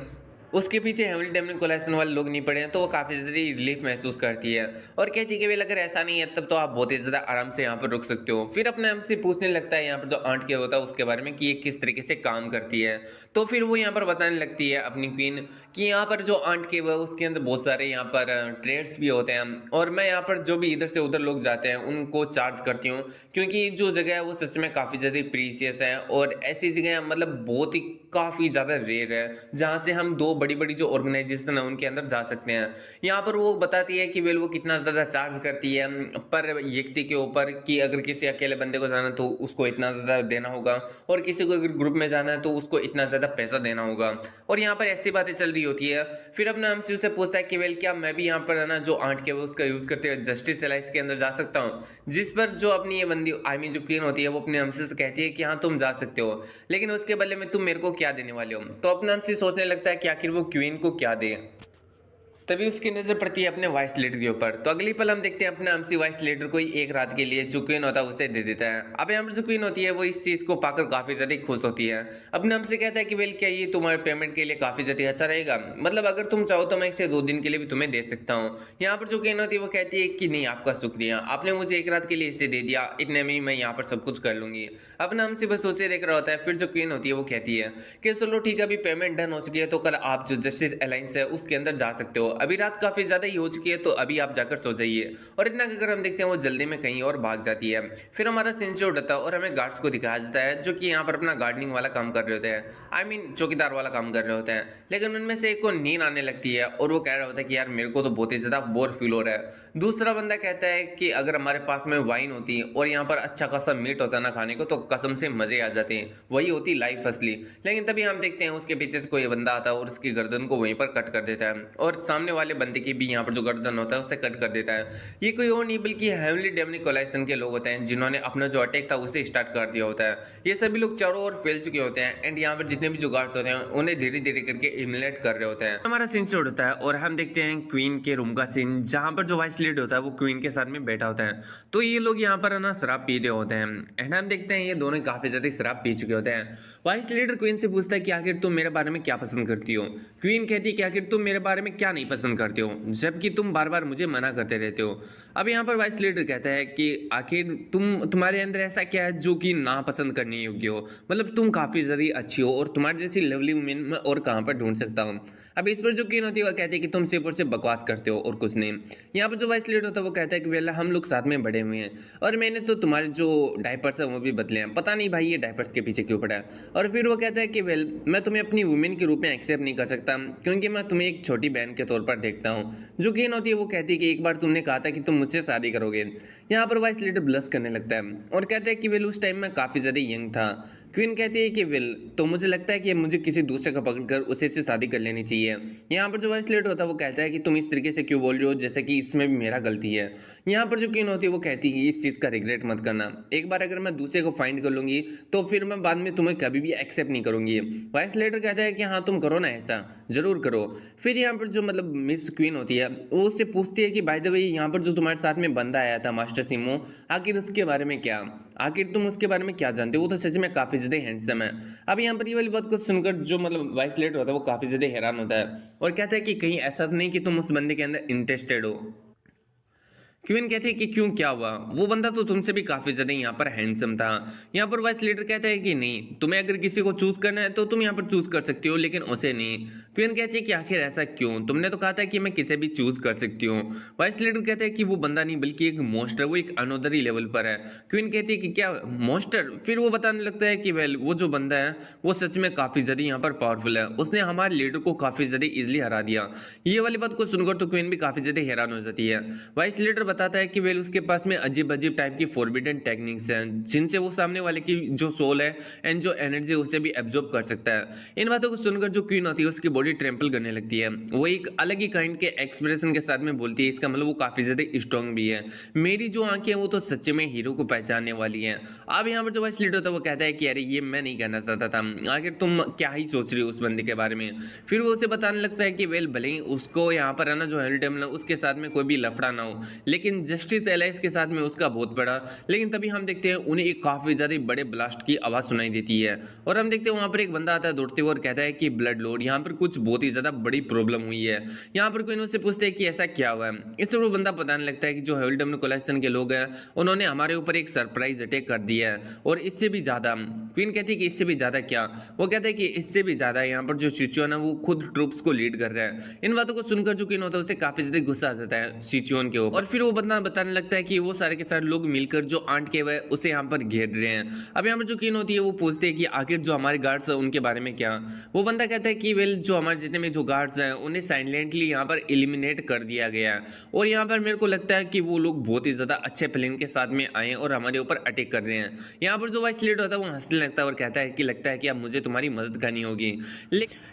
उसके पीछे हेमली डेमनिक कोलेशन वाले लोग नहीं पड़े हैं, तो वो काफ़ी ज़्यादा रिलीफ महसूस करती है और कहती है कि वेल अगर ऐसा नहीं है तब तो आप बहुत ही ज़्यादा आराम से यहाँ पर रुक सकते हो। फिर अपने हमसे पूछने लगता है यहाँ पर जो आंट के होता है उसके बारे में कि ये किस तरीके से काम करती है। तो फिर वो यहाँ पर बताने लगती है अपनी क्वीन कि यहाँ पर जो आंट के वो उसके अंदर बहुत सारे यहाँ पर ट्रेड्स भी होते हैं और मैं यहाँ पर जो भी इधर से उधर लोग जाते हैं उनको चार्ज करती हूँ, क्योंकि जो जगह है वो सच में काफ़ी ज़्यादा प्रीसियस है और ऐसी जगह मतलब बहुत ही काफ़ी ज़्यादा रेयर है जहाँ से हम दो बड़ी बड़ी जो ऑर्गेनाइजेशन है उनके अंदर जा सकते हैं। यहाँ पर वो बताती है कि वेल वो कितना ज़्यादा चार्ज करती है पर व्यक्ति के ऊपर, कि अगर किसी अकेले बंदे को जाना तो उसको इतना ज़्यादा देना होगा और किसी को अगर ग्रुप में जाना है तो उसको इतना ज़्यादा पैसा देना होगा। और यहाँ पर ऐसी बातें चल रही होती है। फिर अपना हमसे उससे पूछता है कि वेल क्या मैं भी यहाँ पर है ना जो आंट के वो उसका यूज़ करते हुए जस्टिस एलाइस के अंदर जा सकता हूँ, जिस पर जो अपनी ये बंदी आई मीन जो क्वीन होती है वो अपने हमसे से कहती है कि हाँ तुम जा सकते हो, लेकिन उसके बदले में तुम मेरे को क्या देने वाले हो। तो अपना हमसे सोचने लगता है कि आखिर वो क्वीन को क्या दे। तभी उसकी नजर पड़ती है अपने वाइस लीडर के ऊपर। तो अगली पल हम देखते हैं अपना एमसी वाइस लीडर को ही एक रात के लिए जो क्वीन होता है उसे दे देता है। अब यहाँ पर जो क्वीन होती है वो इस चीज को पाकर काफी ज्यादा खुश होती है। अपने हमसे कहता है कि वेल क्या ये तुम्हारे पेमेंट के लिए काफी ज्यादा अच्छा रहेगा, मतलब अगर तुम चाहो तो मैं इसे 2 दिन के लिए भी तुम्हें दे सकता हूँ। यहाँ पर जो क्वीन होती है वो कहती है कि नहीं आपका शुक्रिया, आपने मुझे एक रात के लिए इसे दे दिया, इतने में ही मैं यहाँ पर सब कुछ कर लूंगी। अपना हमसे बस उसे देख रहा होता है। फिर जो क्वीन होती है वो कहती है कि चलो ठीक है अभी पेमेंट डन हो चुकी है तो कल आप जो जस्टिस अलायंस है उसके अंदर जा सकते हो, अभी रात काफी ज्यादा ही हो चुकी है तो अभी आप जाकर सो जाइए। और इतना अगर हम देखते हैं वो जल्दी में कहीं और भाग जाती है। फिर हमारा सीन से उठता है और हमें गार्ड्स को दिखाया जाता है जो कि यहाँ पर अपना गार्डनिंग वाला काम कर रहे होते हैं, आई मीन चौकीदार वाला काम कर रहे होते हैं। लेकिन उनमें से एक को नींद आने लगती है और वो कह रहा होता है कि यार मेरे को तो बहुत ही ज्यादा बोर फील हो रहा है। दूसरा बंदा कहता है कि अगर हमारे पास में वाइन होती और यहाँ पर अच्छा खासा मीट होता ना खाने को तो कसम से मजे आ जाते हैं, वही होती लाइफ असली। लेकिन तभी हम देखते हैं उसके पीछे से कोई बंदा आता है और उसकी गर्दन को वहीं पर कट कर देता है और सामने वाले बंदे की भी यहाँ पर जो गर्दन होता है उसे कट कर देता है। ये कोई और नहीं बल्कि हेवनली डेमनिक कोलाइसन के लोग होते हैं जिन्होंने अपना जो अटैक था उसे स्टार्ट कर दिया होता है। ये सभी लोग चारों ओर फैल चुके होते हैं एंड यहाँ पर जितने भी जो गार्ड्स होते हैं उन्हें धीरे धीरे करके इम्युलेट कर रहे होते हैं। हमारा सीन से उड़ता है और हम देखते हैं क्वीन के रूम का सीन जहाँ पर जो वाइस लीड होता है वो क्वीन के साथ में बैठा होता है। तो ये लोग यहाँ पर ना शराब पी रहे होते हैं एंड हम देखते हैं ये दोनों काफी ज्यादा शराब पी चुके होते हैं। वाइस लीडर क्वीन से पूछता है कि आखिर तुम मेरे बारे में क्या पसंद करती हो। क्वीन कहती है कि आखिर तुम मेरे बारे में क्या नहीं पसंद करते हो जबकि तुम बार बार मुझे मना करते रहते हो। अब यहाँ पर वाइस लीडर कहता है कि आखिर तुम्हारे अंदर ऐसा क्या है जो कि ना पसंद करने योग्य हो, मतलब तुम काफी ज्यादा अच्छी हो और तुम्हारी जैसी लवली वुमेन मैं और कहाँ पर ढूंढ सकता हूँ। अब इस पर जो क्वीन होती है वो कहती है कि तुम सिर्फ और सिर्फ बकवास करते हो और कुछ नहीं। यहाँ पर जो वाइस लीडर होता है वो कहता है कि वेला हम लोग साथ में बड़े हुए हैं और मैंने तो तुम्हारे जो डायपर्स है वो भी बदले हैं, पता नहीं भाई ये डायपर्स के पीछे क्यों पड़ा है। और फिर वो कहता है कि वेल मैं तुम्हें अपनी वुमेन के रूप में एक्सेप्ट नहीं कर सकता क्योंकि मैं तुम्हें एक छोटी बहन के तौर पर देखता हूँ। जो क्वीन होती है वो कहती है कि एक बार तुमने कहा था कि तुम मुझसे शादी करोगे। यहाँ पर वाइस लीडर ब्लश करने लगता है और कहता है कि वेल उस टाइम में काफी ज्यादा यंग था। क्वीन कहती है कि विल तो मुझे लगता है कि मुझे किसी दूसरे का पकड़कर उसे से शादी कर लेनी चाहिए। यहाँ पर जो वाइस लीडर होता है वो कहता है कि तुम इस तरीके से क्यों बोल रहे हो जैसे कि इसमें भी मेरा गलती है। यहाँ पर जो क्वीन होती है वो कहती है इस चीज़ का रिग्रेट मत करना, एक बार अगर मैं दूसरे को फाइंड कर लूंगी तो फिर मैं बाद में तुम्हें कभी भी एक्सेप्ट नहीं करूंगी। वाइस लीडर कहता है कि हाँ तुम करो ना, ऐसा जरूर करो। फिर यहाँ पर जो मतलब मिस क्वीन होती है वो उससे पूछती है कि बाय द वे यहाँ पर जो तुम्हारे साथ में बंदा आया था मास्टर सिमो, आखिर उसके बारे में क्या, आखिर तुम उसके बारे में क्या जानते हो, वो तो सच में काफी ज्यादा हैंडसम है। अब यहाँ पर ये वाली बात को सुनकर जो मतलब वाइस लीडर होता है वो काफी ज्यादा हैरान होता है और कहता है कि कहीं ऐसा तो नहीं कि तुम उस बंदे के अंदर इंटरेस्टेड हो। क्वीन कहती है कि क्यों क्या हुआ, वो बंदा तो तुमसे भी काफी ज्यादा यहाँ पर हैंडसम था। यहाँ पर वाइस लीडर कहता है कि नहीं, तुम्हें अगर किसी को चूज करना है तो तुम यहाँ पर चूज कर सकती हो लेकिन उसे नहीं। क्वीन कहती है कि आखिर ऐसा क्यों, तुमने तो कहा था कि मैं किसे भी चूज कर सकती हूँ। वाइस लीडर कहता है कि वो बंदा नहीं बल्कि एक मॉन्स्टर, वो एक अनोदर ही लेवल पर है। क्वीन कहती है कि क्या मॉन्स्टर, फिर वो बताने लगता है कि वेल वो जो बंदा है वो सच में काफी ज्यादा यहाँ पर पावरफुल है, उसने हमारे लीडर को काफी ज्यादा इजिली हरा दिया। ये वाली बात को सुनकर तो क्वीन भी काफी ज्यादा हैरान हो जाती है। वाइस लीडर बताता है कि वेल उसके पास में अजीब अजीब टाइप की फॉरबिडन टेक्निक्स हैं जिनसे वो सामने वाले की जो सोल है एंड जो एनर्जी उसे भी एब्जॉर्ब कर सकता है। इन बातों को सुनकर जो क्वीन होती है उसकी बॉडी ट्रेम्पल करने लगती है, वो एक अलग ही काइंड के एक्सप्रेशन के साथ में बोलती है, इसका मतलब वो काफी ज्यादा स्ट्रॉन्ग भी है, मेरी जो आंखें हैं वो तो सच्चे में हीरो को पहचानने वाली हैं। अब यहाँ पर जो वाइस लीडर होता है वो कहता है कि अरे ये मैं नहीं कहना चाहता था, आखिर तुम क्या ही सोच रही हो उस बंदे के बारे में। फिर वो उसे बताने लगता है कि वेल भले ही उसको यहाँ पर है ना जो हेल्डेम उसके साथ में कोई भी लफड़ा ना हो लेकिन लेकिन जस्टिस एलाइस के साथ में उसका बहुत बड़ा। लेकिन तभी हम देखते हैं उन्हें एक काफ़ी ज़्यादा बड़े ब्लास्ट की आवाज़ सुनाई देती है और हम देखते हैं वहाँ पर एक बंदा आता है दौड़ते हुए और कहता है कि ब्लड लॉर्ड यहाँ पर कुछ बहुत ही ज़्यादा बड़ी प्रॉब्लम हुई है। यहाँ पर कोई उनसे पूछते हैं कि ऐसा क्या हुआ है। इस पर वो बंदा बताने लगता है कि जो हेविल डेमोनिकलाइजेशन के लोग हैं उन्होंने हमारे ऊपर एक सरप्राइज अटैक कर दिया है और इससे भी ज़्यादा। क्वीन कहती है कि इससे भी ज़्यादा क्या? वो कहता है कि इससे भी ज़्यादा यहाँ पर जो सिचुएन है वो खुद ट्रूप्स को लीड कर रहा है। इन बातों को सुनकर जो क्वीन होता है उसे काफ़ी ज़्यादा गुस्सा आ जाता है सिचुएन के ऊपर और फिर वो बंदा बताने लगता है कि वो सारे के सारे लोग मिलकर जो आंट के वह उसे यहाँ पर घेर रहे हैं। अब यहाँ पर जो क्वीन होती है वो पूछती है कि आखिर जो हमारे गार्ड्स हैं उनके बारे में क्या? वो बंदा कहता है कि वेल जो हमारे जितने में जो गार्ड्स हैं उन्हें साइलेंटली यहाँ पर एलिमिनेट कर दिया गया है और यहाँ पर मेरे को लगता है कि वो लोग बहुत ही ज़्यादा अच्छे प्लान के साथ में आए और हमारे ऊपर अटैक कर रहे हैं। यहाँ पर जो वाइस लीडर होता है वो हंसने लगता है और कहता है कि लगता है कि अब मुझे तुम्हारी मदद करनी होगी।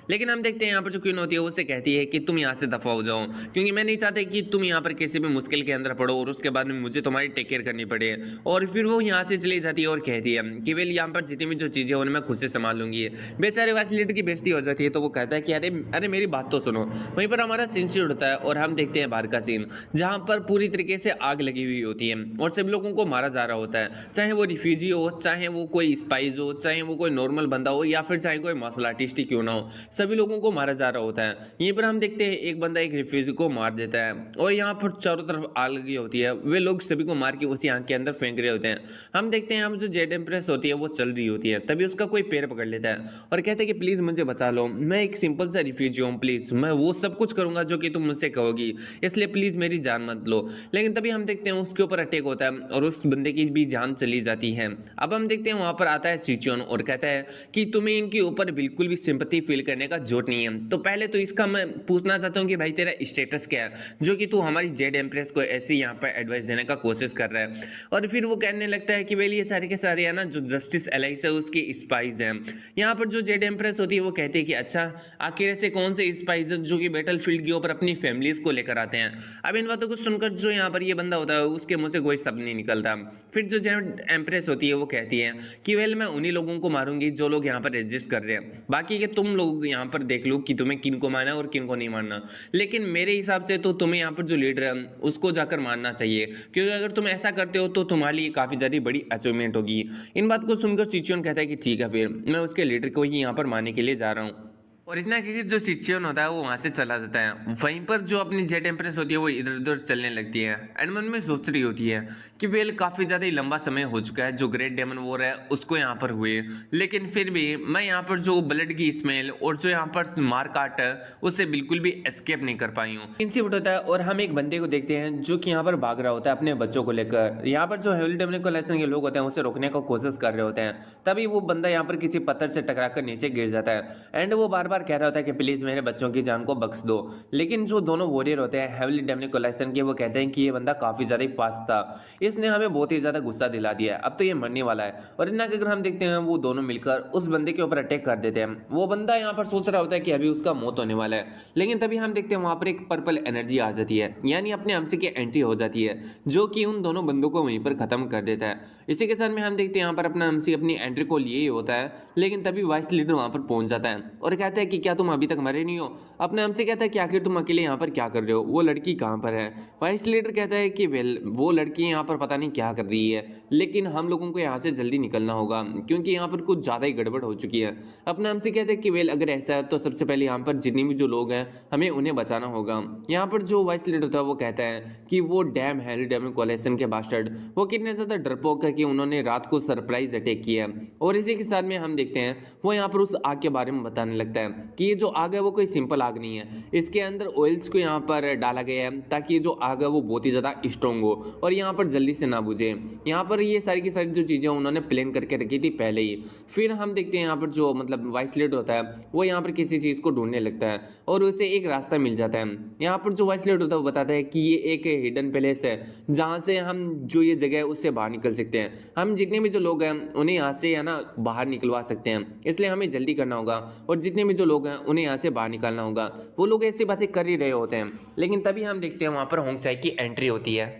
लेकिन हम देखते हैं यहाँ पर जो क्वीन होती है वो उसे कहती है कि तुम यहाँ से दफा हो जाओ क्योंकि मैं नहीं चाहता कि तुम यहाँ पर किसी भी मुश्किल के अंदर पड़ो और उसके बाद में मुझे तुम्हारी टेक केयर करनी पड़े। और फिर वो यहाँ से चली जाती है और कहती है कि वेल यहाँ पर जितनी भी जो चीज़ें उन्हें मैं खुद से संभाल लूंगी। बेचारे वाइस लीडर की बेइज्जती हो जाती है तो वो कहता है कि अरे अरे मेरी बात तो सुनो। वहीं पर हमारा सीन शुरू होता है और हम देखते हैं बाहर का सीन जहाँ पर पूरी तरीके से आग लगी हुई होती है और सभी लोगों को मारा जा रहा होता है, चाहे वो रिफ्यूजी हो, चाहे वो कोई स्पाइस हो, चाहे वो कोई नॉर्मल बंदा हो या फिर चाहे कोई मार्शल आर्टिस्ट ही क्यों ना हो, सभी लोगों को मारा जा रहा होता है। यहीं पर हम देखते हैं एक बंदा एक रिफ्यूजी को मार देता है और यहाँ पर चारों तरफ आग लगी होती है। वे लोग सभी को मार के उसी आग के अंदर फेंक रहे होते हैं। हम देखते हैं हम जो जेड एम्प्रेस होती है वो चल रही होती है, तभी उसका कोई पैर पकड़ लेता है और कहता है कि प्लीज मुझे बचा लो, मैं एक सिंपल सा रिफ्यूजी हूँ, प्लीज मैं वो सब कुछ करूंगा जो कि तुम मुझसे कहोगी, इसलिए प्लीज मेरी जान मत लो। लेकिन तभी हम देखते हैं उसके ऊपर अटैक होता है और उस बंदे की भी जान चली जाती है। अब हम देखते हैं वहां पर आता है सिचुएन और कहता है कि तुम्हें इनके ऊपर बिल्कुल भी सिंपैथी फील करने का जरूरत नहीं है। तो पहले तो इसका मैं पूछना चाहता हूँ कि भाई तेरा स्टेटस क्या है जो कि तू हमारी जेड एम्प्रेस को ऐसी यहाँ पर एडवाइस देने का कोशिश कर रहा है। और फिर वो कहने लगता है कि भाई ये सारे के सारे है ना जो जस्टिस एलाइस है उसके स्पाइस हैं। यहाँ पर जो जेड एम्प्रेस होती है वो कहती है कि अच्छा आखिर ऐसे कौन से स्पाइस हैं जो कि बैटलफील्ड के ऊपर अपनी फैमिलीज को लेकर आते हैं। अब इन बातों को सुनकर जो यहाँ पर ये बंदा होता है उसके मुंह से कोई शब्द नहीं निकलता। फिर जो जेड एम्प्रेस होती है वो कहती है कि वेल मैं उन्हीं लोगों को मारूंगी जो लोग यहाँ पर एग्जिस्ट कर रहे हैं, बाकी के तुम लोग यहाँ पर देख लो कि तुम्हें किन को मारना और किन को नहीं मारना। लेकिन मेरे हिसाब से तो तुम्हें यहाँ पर जो लीडर है उसको जाकर मारना चाहिए क्योंकि अगर तुम ऐसा करते हो तो तुम्हारे लिए काफी ज्यादा बड़ी अचीवमेंट होगी। इन बात को सुनकर सिचुएन कहता है कि ठीक है फिर मैं उसके लीडर को ही यहाँ पर मारने के लिए जा रहा हूँ। और इतना कि जो सिचुएन होता है वो वहां से चला जाता है। वहीं पर जो अपनी जेट एम्प्रेस होती है वो इधर उधर चलने लगती है एंड मन में सोच रही होती है कि वेल काफी ज्यादा लंबा समय हो चुका है जो ग्रेट डेमन वॉर है उसको यहाँ पर हुए, लेकिन फिर भी मैं यहाँ पर जो ब्लड की स्मेल और जो यहाँ पर मार काट है उससे बिल्कुल भी एस्केप नहीं कर पाई हूँ। इंसिडेंट होता है और हम एक बंदे को देखते हैं जो कि यहाँ पर भाग रहा होता है अपने बच्चों को लेकर। यहाँ पर जो हेविल डेमोनिकलाइजेशन के लोग होते हैं उसे रोकने की कोशिश कर रहे होते हैं, तभी वो बंदा यहाँ पर किसी पत्थर से टकरा कर नीचे गिर जाता है एंड वो बार बार कह रहा होता है कि प्लीज मेरे बच्चों की जान को बख्श दो। लेकिन जो दोनों वॉरियर होते हैं हेविल डेमोनिकलाइजेशन के वो कहते हैं कि ये बंदा काफी ज्यादा फास्ट था, इसने हमें बहुत ही ज्यादा गुस्सा दिला दिया, अब तो ये मरने वाला है। और इतना अगर हम देखते हैं वो दोनों मिलकर उस बंदे के ऊपर अटैक कर देते हैं। वो बंदा यहाँ पर सोच रहा होता है कि अभी उसका मौत होने वाला है, लेकिन तभी हम देखते हैं वहां पर एक पर्पल एनर्जी आ जाती है, यानी अपने हमसे की एंट्री हो जाती है जो कि उन दोनों बंदों को वहीं पर खत्म कर देता है। इसी के साथ में हम देखते हैं यहाँ पर अपना हमसे अपनी एंट्री को लिए ही होता है, लेकिन तभी वाइस लीडर वहां पर पहुंच जाता है और कहता है कि क्या तुम अभी तक मरे नहीं हो। अपने हमसे कहता है कि आखिर तुम अकेले यहाँ पर क्या कर रहे हो, वो लड़की कहाँ पर है। वाइस लीडर कहता है कि वेल वो लड़की यहाँ पर पता नहीं क्या कर रही है, लेकिन हम लोगों को यहाँ से जल्दी निकलना होगा क्योंकि यहाँ पर कुछ ज्यादा ही गड़बड़ हो चुकी है। अपने हमसे कहते हैं कि वेल अगर ऐसा है तो सबसे पहले यहाँ पर जितनी भी जो लोग हैं हमें उन्हें बचाना होगा। यहाँ पर जो वाइस लीडर था वो कहता है कि वो डैम हेल डेमोनिकलाइजेशन के बास्टर्ड वो कितने ज्यादा डरपोक है कि उन्होंने रात को सरप्राइज अटैक किया। और इसी के साथ में हम देखते हैं वो यहाँ पर उस आग के बारे में बताने लगता है कि ये जो आग है वो कोई सिंपल आग नहीं है, इसके अंदर ऑयल्स को यहाँ पर डाला गया है ताकि जो आग है वो बहुत ही ज्यादा स्ट्रॉन्ग हो और यहाँ पर जल्दी से ना बुझे। यहाँ पर ये सारी की सारी जो चीजें उन्होंने प्लान करके रखी थी पहले ही। फिर हम देखते हैं यहाँ पर जो मतलब वाइस लीडर होता है वो यहाँ पर किसी चीज को ढूंढने लगता है और उसे एक रास्ता मिल जाता है। यहाँ पर जो वाइस लीडर होता है वो बताता है कि ये एक हिडन प्लेस है जहाँ से हम जो ये जगह है उससे बाहर निकल सकते हैं, हम जितने भी जो लोग हैं उन्हें यहाँ से है ना बाहर निकलवा सकते हैं, इसलिए हमें जल्दी करना होगा और जितने भी जो लोग हैं उन्हें यहाँ से बाहर निकालना होगा। वो लोग ऐसी बातें कर ही रहे होते हैं, लेकिन तभी हम देखते हैं वहां पर होंगचाई की एंट्री होती है।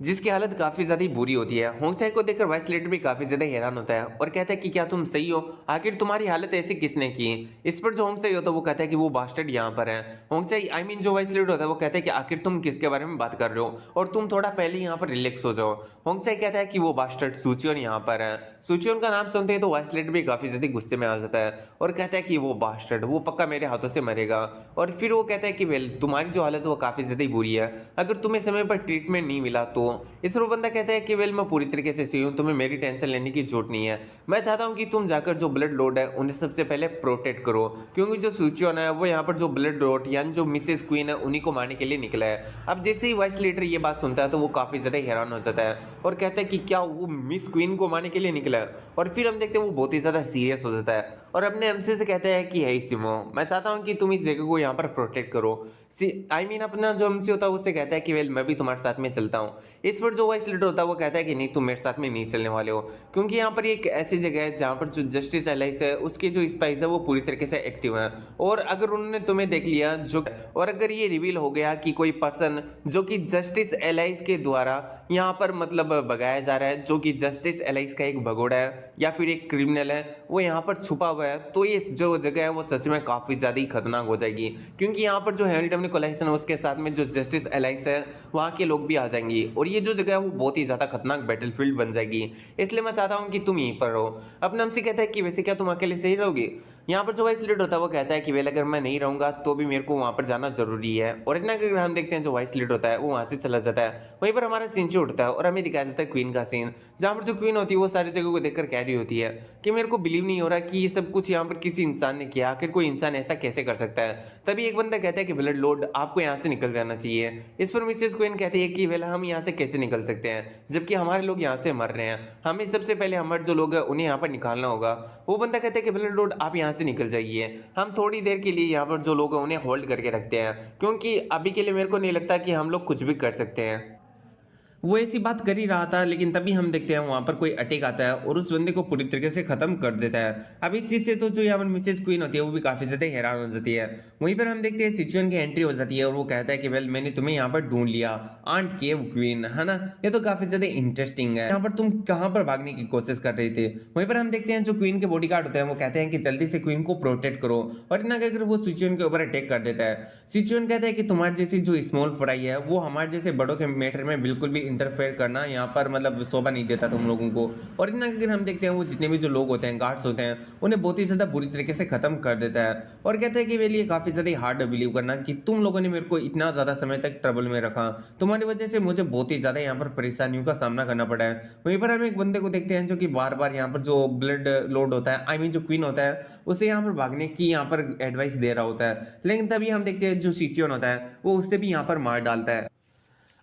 जिसकी हालत काफी ज्यादा बुरी होती है। होंगचाई को देखकर वाइस लेटर भी काफी ज्यादा हैरान होता है और कहता है कि क्या तुम सही हो, आखिर तुम्हारी हालत ऐसी किसने की। इस पर जो होंगचाई होता है वो कहता है कि वो बास्टर्ड यहाँ पर है। होंगचाई जो वाइस लेटर होता है वो कहता है कि आखिर तुम किसके बारे में बात कर रहे हो और तुम थोड़ा पहले यहाँ पर रिलैक्स हो जाओ। होंगचाई कहता है कि वो बास्टर्ड सूचियोन यहाँ पर है। सूचियोन का नाम सुनते हैं तो वाइस लेटर भी काफी ज्यादा गुस्से में आ जाता है और कहता है कि वो बास्टर्ड वो पक्का मेरे हाथों से मरेगा। और फिर वो कहता है कि वेल तुम्हारी जो हालत है वो काफी ज्यादा बुरी है, अगर तुम्हें समय पर ट्रीटमेंट नहीं मिला तो। इस पर वो बंदा कहता है कि वेल मैं पूरी तरीके से सही हूँ, तुम्हें मेरी टेंशन लेने की जरूरत नहीं है। मैं चाहता हूँ कि तुम जाकर जो ब्लड लोड है उन्हें सबसे पहले प्रोटेक्ट करो, क्योंकि जो सूचियोन है वो यहाँ पर जो ब्लड लोड यानी जो मिसेस क्वीन है उन्हीं को मारने के लिए निकला है। अब जैसे ही वाइस लीडर ये बात सुनता है तो वो काफी ज्यादा हैरान हो जाता है और कहता है कि क्या वो मिस क्वीन को मारने के लिए निकला है। और फिर हम देखते हैं वो बहुत ही ज्यादा सीरियस हो जाता है और अपने एमसी से कहता है कि हे सिमो, मैं चाहता हूँ कि तुम इस जगह को यहाँ पर प्रोटेक्ट करो। अपना जो एमसी होता है उससे कहता है कि वेल मैं भी तुम्हारे साथ में चलता हूँ। इस पर जो वाइस लीडर होता है वो कहता है कि नहीं, तुम मेरे साथ में नहीं चलने वाले हो, क्योंकि यहाँ पर एक ऐसी जगह है जहाँ पर जो जस्टिस एलाइस है उसके जो स्पाइस है वो पूरी तरीके से एक्टिव है। और अगर उन्होंने तुम्हें देख लिया जो, और अगर ये रिवील हो गया कि कोई पर्सन जो कि जस्टिस एलाइस के द्वारा यहाँ पर मतलब भगाया जा रहा है, जो कि जस्टिस एलाइस का एक भगोड़ा है या फिर एक क्रिमिनल है, वो यहाँ पर छुपा हुआ है, तो ये जो जगह है वो सच में काफी ज्यादा ही खतरनाक हो जाएगी। क्योंकि यहाँ पर जो हैमिल्टन कोलाइसन है उसके साथ में जो जस्टिस एलाइस है वहाँ के लोग भी आ जाएंगे और ये जो जगह है वो बहुत ही ज्यादा खतरनाक बैटलफील्ड बन जाएगी। इसलिए मैं चाहता हूँ कि तुम यहीं पर रहो। अपने हमसे कहता है कि वैसे क्या तुम अकेले सही रहोगे। यहाँ पर जो वाइस लीडर होता है वो कहता है कि वेल अगर मैं नहीं रहूंगा तो भी मेरे को वहां पर जाना जरूरी है। और इतना अगर हम देखते हैं जो वाइस लीडर होता है वो वहां से चला जाता है। वहीं पर हमारा सीन उठता है और हमें दिखाया जाता है क्वीन का सीन, जहाँ पर जो क्वीन होती है वो सारी जगह को देखकर कह रही होती है कि मेरे को बिलीव नहीं हो रहा कि ये सब कुछ यहाँ पर किसी इंसान ने किया, आखिर कोई इंसान ऐसा कैसे कर सकता है। तभी एक बंदा कहता है कि ब्लड लॉर्ड आपको यहाँ से निकल जाना चाहिए। इस पर मिसेस क्वीन कहती है कि वेल हम यहाँ से कैसे निकल सकते हैं जबकि हमारे लोग यहाँ से मर रहे हैं, हमें सबसे पहले हमारे जो लोग हैं उन्हें यहाँ पर निकालना होगा। वो बंदा कहता है कि ब्लड लॉर्ड आप यहाँ से निकल जाइए, हम थोड़ी देर के लिए यहाँ पर जो लोग हैं उन्हें होल्ड करके रखते हैं, क्योंकि अभी के लिए मेरे को नहीं लगता कि हम लोग कुछ भी कर सकते हैं। वो ऐसी बात कर ही रहा था लेकिन तभी हम देखते हैं वहां पर कोई अटैक आता है और उस बंदे को पूरी तरीके से खत्म कर देता है। अब इस चीज से तो जो यहाँ पर मिसेज क्वीन होती है वो भी काफी ज्यादा हैरान हो जाती है। वहीं पर हम देखते हैं सिचुएशन की एंट्री हो जाती है और वो कहता है कि वेल मैंने तुम्हें यहाँ पर ढूंढ लिया, आंट केव क्वीन, है ना। ये तो काफी ज्यादा इंटरेस्टिंग है, यहाँ पर तुम कहाँ पर भागने की कोशिश कर रहे थे। वहीं पर हम देखते हैं जो क्वीन के बॉडीगार्ड होते हैं वो कहते हैं कि जल्दी से क्वीन को प्रोटेक्ट करो, और इतना कहकर वो सिचुएशन के ऊपर अटैक कर देता है। सिचुएशन कहता है कि तुम्हारे जैसी जो स्मॉल फ्राई है वो हमारे जैसे बड़ों के मैटर में बिल्कुल भी इंटरफेयर करना यहाँ पर मतलब शोभा नहीं देता तुम लोगों को। और इतना अगर हम देखते हैं वो जितने भी जो लोग होते हैं गार्ड्स होते हैं उन्हें बहुत ही ज्यादा बुरी तरीके से खत्म कर देता है और कहता है कि मेरे लिए काफी ज्यादा हार्ड बिलीव करना कि तुम लोगों ने मेरे को इतना ज्यादा समय तक ट्रबल में रखा, तुम्हारी वजह से मुझे बहुत ही ज्यादा यहाँ पर परेशानियों का सामना करना पड़ा है। वहीं पर हम एक बंदे को देखते हैं जो कि बार बार यहाँ पर जो ब्लड लोड होता है, जो क्वीन होता है उसे यहाँ पर भागने की यहाँ पर एडवाइस दे रहा होता है, लेकिन तभी हम देखते हैं जो सिचुएशन होता है वो उससे भी यहाँ पर मार डालता है।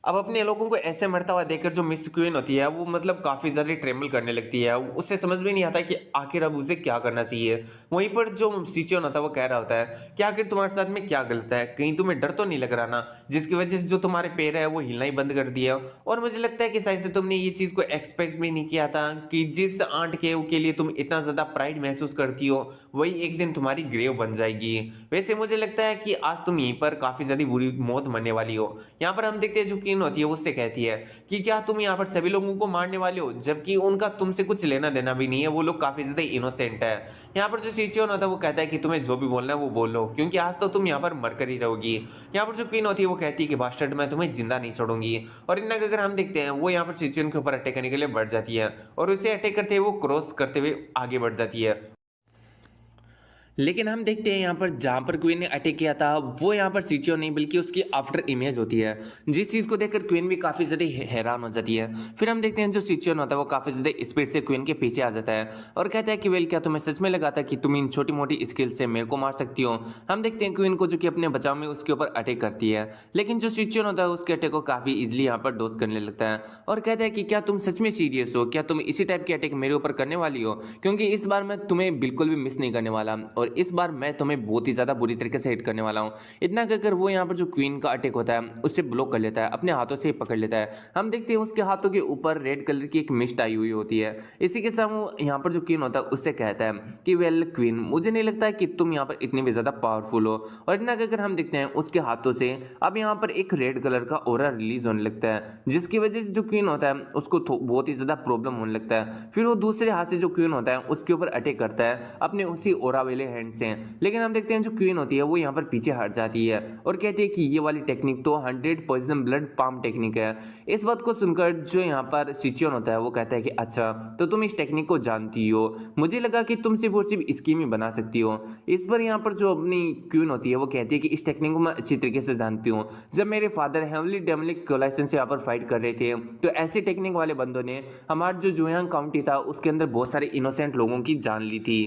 अब अपने लोगों को ऐसे मरता हुआ देखकर जो मिस क्वीन होती है वो मतलब काफी ज्यादा ट्रेमल करने लगती है, उससे समझ में नहीं आता कि आखिर अब उसे क्या करना चाहिए। वहीं पर जो सिचुएशन होता है वो कह रहा होता है कि आखिर तुम्हारे साथ में क्या गलत है, कहीं तुम्हें डर तो नहीं लग रहा ना, जिसकी वजह से जो तुम्हारे पैर है वो हिलना ही बंद कर दिया। और मुझे लगता है कि शायद से तुमने ये चीज को एक्सपेक्ट भी नहीं किया था कि जिस आंट के लिए तुम इतना ज्यादा प्राइड महसूस करती हो वही एक दिन तुम्हारी ग्रेव बन जाएगी। वैसे मुझे लगता है कि आज तुम यहीं पर काफी ज्यादा बुरी मौत मरने वाली हो। यहाँ पर हम देखते हैं जो क्वीन होती है उससे कहती है कि क्या तुम यहाँ पर सभी लोगों को मारने वाले हो, जबकि उनका तुमसे कुछ लेना देना भी नहीं है, वो लोग काफी ज्यादा इनोसेंट है। यहाँ पर जो सिचुएशन होता है वो कहता है कि तुम्हें जो भी बोलना है वो बोलो, क्योंकि आज तो तुम यहाँ पर मरकर ही रहोगी। यहाँ पर जो क्वीन होती है वो कहती है कि बास्टर्ड मैं तुम्हें जिंदा नहीं छोड़ूंगी। और इतना अगर हम देखते हैं वो यहाँ पर सिचुएशन के ऊपर अटैक करने के लिए बढ़ जाती है और उसे अटैक करते हुए वो क्रॉस करते हुए आगे बढ़ जाती है। लेकिन हम देखते हैं यहाँ पर जहाँ पर क्वीन ने अटैक किया था वो यहाँ पर सिचुएशन नहीं बल्कि उसकी आफ्टर इमेज होती है, जिस चीज़ को देखकर क्वीन भी काफ़ी ज़्यादा हैरान हो जाती है। फिर हम देखते हैं जो सिचुएशन होता है वो काफ़ी ज़्यादा स्पीड से क्वीन के पीछे आ जाता है और कहता है कि वेल क्या तुम्हें सच में लगा था कि तुम इन छोटी मोटी स्किल से मेरे को मार सकती हो। हम देखते हैं क्वीन को जो कि अपने बचाव में उसके ऊपर अटैक करती है, लेकिन जो सिचुएशन होता है उसके अटैक को काफ़ी ईजिली यहाँ पर डोज करने लगता है और कहता है कि क्या तुम सच में सीरियस हो, क्या तुम इसी टाइप के अटैक मेरे ऊपर करने वाली हो, क्योंकि इस बार मैं तुम्हें बिल्कुल भी मिस नहीं करने वाला। और और इस बार मैं तुम्हें बहुत ही ज़्यादा बुरी तरीके से हिट करने वाला हूँ। इतना कहकर वो यहाँ पर जो क्वीन का अटैक होता है उससे ब्लॉक कर लेता है, अपने हाथों से पकड़ लेता है। हम देखते हैं उसके हाथों के ऊपर रेड कलर की एक मिस्ट आई हुई होती है। इसी के साथ वो यहाँ पर जो क्वीन होता है उससे कहता है कि वेल क्वीन, मुझे नहीं लगता है कि तुम यहाँ पर इतनी भी ज़्यादा पावरफुल हो। और इतना कहकर हम देखते हैं उसके हाथों से अब यहाँ पर एक रेड कलर का ऑरा रिलीज होने लगता है, जिसकी वजह से जो क्वीन होता है उसको बहुत ही ज़्यादा प्रॉब्लम होने लगता है। फिर वो दूसरे हाथ से जो क्वीन होता है उसके ऊपर अटैक करता है अपने उसी ऑरा वाले हैंड से। लेकिन हम देखते हैं जो क्वीन होती है वो यहाँ पर पीछे हट जाती है और कहती है कि ये वाली टेक्निक तो 100 पॉइजन ब्लड पाम टेक्निक है। इस बात को सुनकर जो यहाँ पर सिचियन होता है वो कहता है कि अच्छा, तो तुम इस टेक्निक को जानती हो, मुझे लगा कि तुम सिर्फ और सिर्फ स्कीम ही बना सकती हो। इस पर यहाँ पर जो अपनी क्वीन होती है वो कहती है कि इस टेक्निक को मैं अच्छी तरीके से जानती हूँ। जब मेरे फादर हेवनली डेमलिक कोलाइसन से यहाँ पर फाइट कर रहे थे तो ऐसे टेक्निक वाले बंदों ने हमारा जो जुयांग काउंटी था उसके अंदर बहुत सारे इनोसेंट लोगों की जान ली थी।